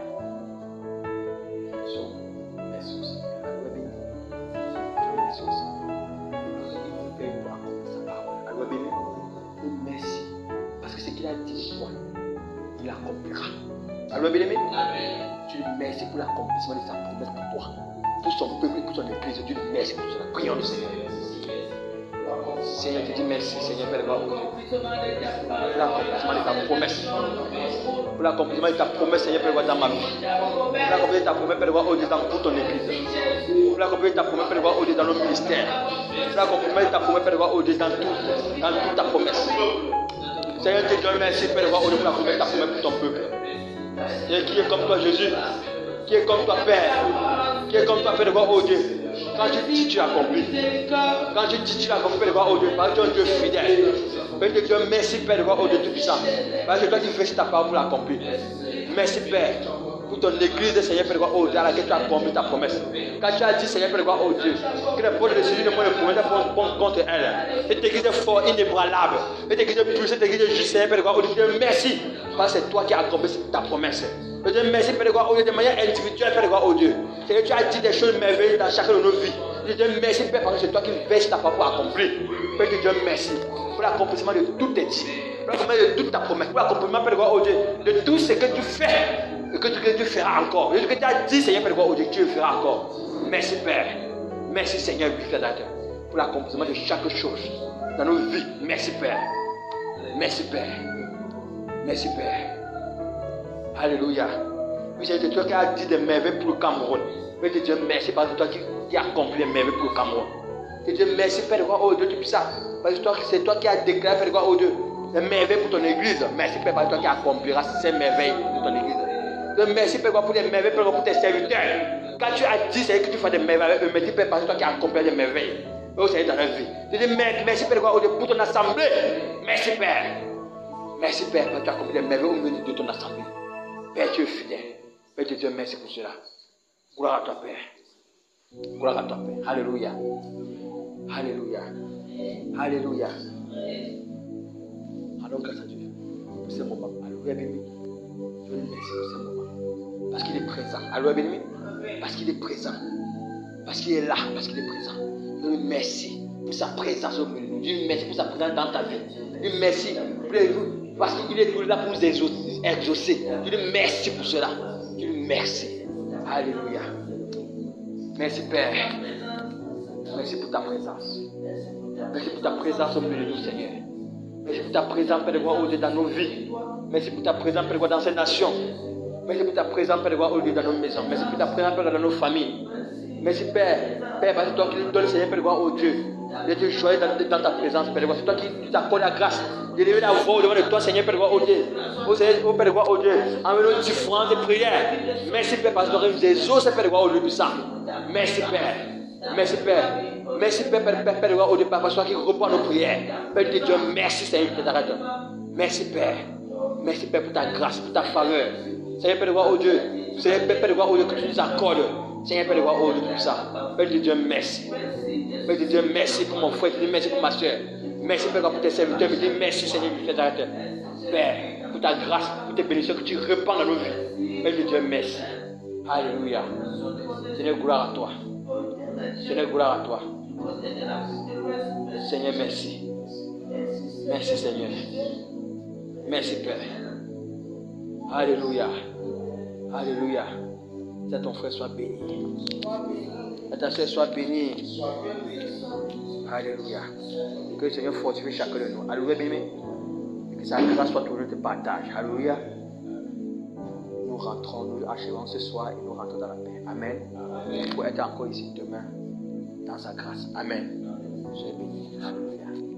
[SPEAKER 2] Merci. Parce que ce qu'il a dit, il accomplira. Alors, bien-aimé, tu lui remercies pour l'accomplissement de sa promesse pour toi, pour son peuple et pour son église. Dieu le remercie pour cela. Prions le Seigneur. Seigneur, je te dis merci, Seigneur, Père de gloire, pour l'accomplissement de ta promesse. Pour l'accomplissement de ta promesse, Seigneur, Père de gloire, dans ma vie. Pour l'accomplissement de ta promesse, Père de gloire, pour ton église. Pour l'accomplissement de ta promesse, Père de gloire, dans nos ministères. Pour l'accomplissement de ta promesse, Père de gloire, dans toute ta promesse. Seigneur, je te dis merci, Père de gloire, pour l'accomplissement de ta promesse pour ton peuple. Seigneur, qui est comme toi, Jésus, qui est comme toi, Père, qui est comme toi, Père de gloire, oh Dieu. Quand tu dis, tu accomplis. Quand tu dis, tu accomplis, Père de gloire, oh Dieu, parce que tu es un Dieu fidèle. Père de Dieu, merci, Père de gloire, oh Dieu, tout puissant. Parce que toi, tu fais ta parole pour l'accomplir. Merci, Père, pour ton église, Seigneur, Père de gloire, oh Dieu, à laquelle tu as accompli ta promesse. Quand tu as dit, Seigneur, Père de gloire, oh Dieu, que les portes de Jésus ne prennent promesse contre elle. Cette église est forte, inébranlable. Cette église est puissante, cette église est juste, Seigneur, Père de gloire, oh Dieu, merci. Parce que c'est toi qui as accompli ta promesse. Je te remercie, Père de gloire, oh Dieu, de manière individuelle, Père de gloire, oh Dieu. Seigneur, tu as dit des choses merveilleuses dans chacune de nos vies. Je te remercie, Père, parce que c'est toi qui verses ta parole pour accomplir. Père de Dieu, merci pour l'accomplissement de tout tes dits, pour l'accomplissement de toute ta promesse, pour l'accomplissement, Père de gloire, oh Dieu, de tout ce que tu fais et que tu feras encore. De ce que tu as dit, Seigneur, Père de gloire, oh Dieu, tu le feras encore. Merci, Père. Merci, Seigneur, pour l'accomplissement de chaque chose dans nos vies. Merci, Père. Merci, Père. Merci, Père. Alléluia. Oui, c'est toi qui as dit des merveilles pour le Cameroun. Oui, Dieu, merci parce que toi qui as accompli les merveilles pour le Cameroun. Dieu, merci, Père de gloire, oh Dieu, tout puissant. Parce que c'est toi qui as déclaré, Père de gloire, oh Dieu, les merveilles pour ton église. Merci, Père, parce que toi qui accompliras ces merveilles de ton église. Dieu, merci, Père, pour les merveilles, Père, pour tes serviteurs. Quand tu as dit, c'est que tu fais des merveilles avec eux, merci, Père, parce que toi qui as accompli des merveilles. Oh, Seigneur, dans leur vie. Dieu, merci, Père de gloire, oh Dieu, pour ton assemblée. Merci, Père. Merci, Père, parce que tu as accompli des merveilles au milieu de ton assemblée. Père, tu es fidèle. Père de Dieu, merci pour cela. Gloire à toi, Père. Gloire à toi, Père. Alléluia. Alléluia. Alléluia. Allons grâce à Dieu pour ce moment. Alléluia, béni. Je vous remercie pour ce moment. Parce qu'il est présent. Alléluia, béni. Parce qu'il est présent. Parce qu'il est là. Parce qu'il est présent. Je vous remercie pour sa présence au milieu de nous. Je vous remercie pour sa présence dans ta vie. Je vous remercie parce qu'il est là pour nous exaucer. Je vous remercie pour cela. Je vous remercie. Alléluia. Merci, Père. Merci pour ta présence. Merci pour ta présence au milieu de nous, Seigneur. Merci pour ta présence, Père de gloire, au Dieu, dans nos vies. Merci pour ta présence, Père de gloire, dans ces nations. Merci pour ta présence, Père de gloire, au Dieu, dans nos maisons. Merci pour ta présence, Père de gloire, dans nos familles. Merci, Père. Père, parce que toi qui nous donnes, Seigneur, Père de gloire, au Dieu, d'être joyeux dans ta présence, Père de gloire. C'est toi qui t'accordes la grâce d'élever la voix au-devant de toi, Seigneur, Père de gloire, au Dieu. Au Père de gloire, au Dieu, en nos différentes prières. Merci, Père, parce que tu nous exauces, Père de gloire, au Dieu puissant. Merci, Père. Merci, Père. Merci, Père, Père de gloire, au Dieu, parce que toi qui reprends nos prières. Père de Dieu, merci, Seigneur, pour ta grâce. Merci, Père. Merci, Père, pour ta grâce, pour ta faveur. Seigneur, Père de gloire, au Dieu. Seigneur, Père de gloire, au Dieu, que tu nous accordes. Seigneur Père de gloire, au nom de tout ça. Père de Dieu, merci. Père de Dieu, merci pour mon frère. Merci pour ma soeur. Merci Père pour tes serviteurs. Merci Seigneur pour tes directeurs. Père, pour ta grâce, pour tes bénédictions que tu répands dans nos vies. Père de Dieu, merci. Alléluia. Seigneur, gloire à toi. Seigneur, gloire à toi. Seigneur, merci. Merci Seigneur. Merci Père. Alléluia. Alléluia. Que ton frère soit béni. Que ta soeur soit bénie. Alléluia. Que le Seigneur fortifie chacun de nous. Alléluia, bien-aimé. Et que sa grâce soit toujours de partage. Alléluia. Nous rentrons, nous achevons ce soir et nous rentrons dans la paix. Amen. Pour être encore ici demain dans sa grâce. Amen. Soyez bénis. Alléluia.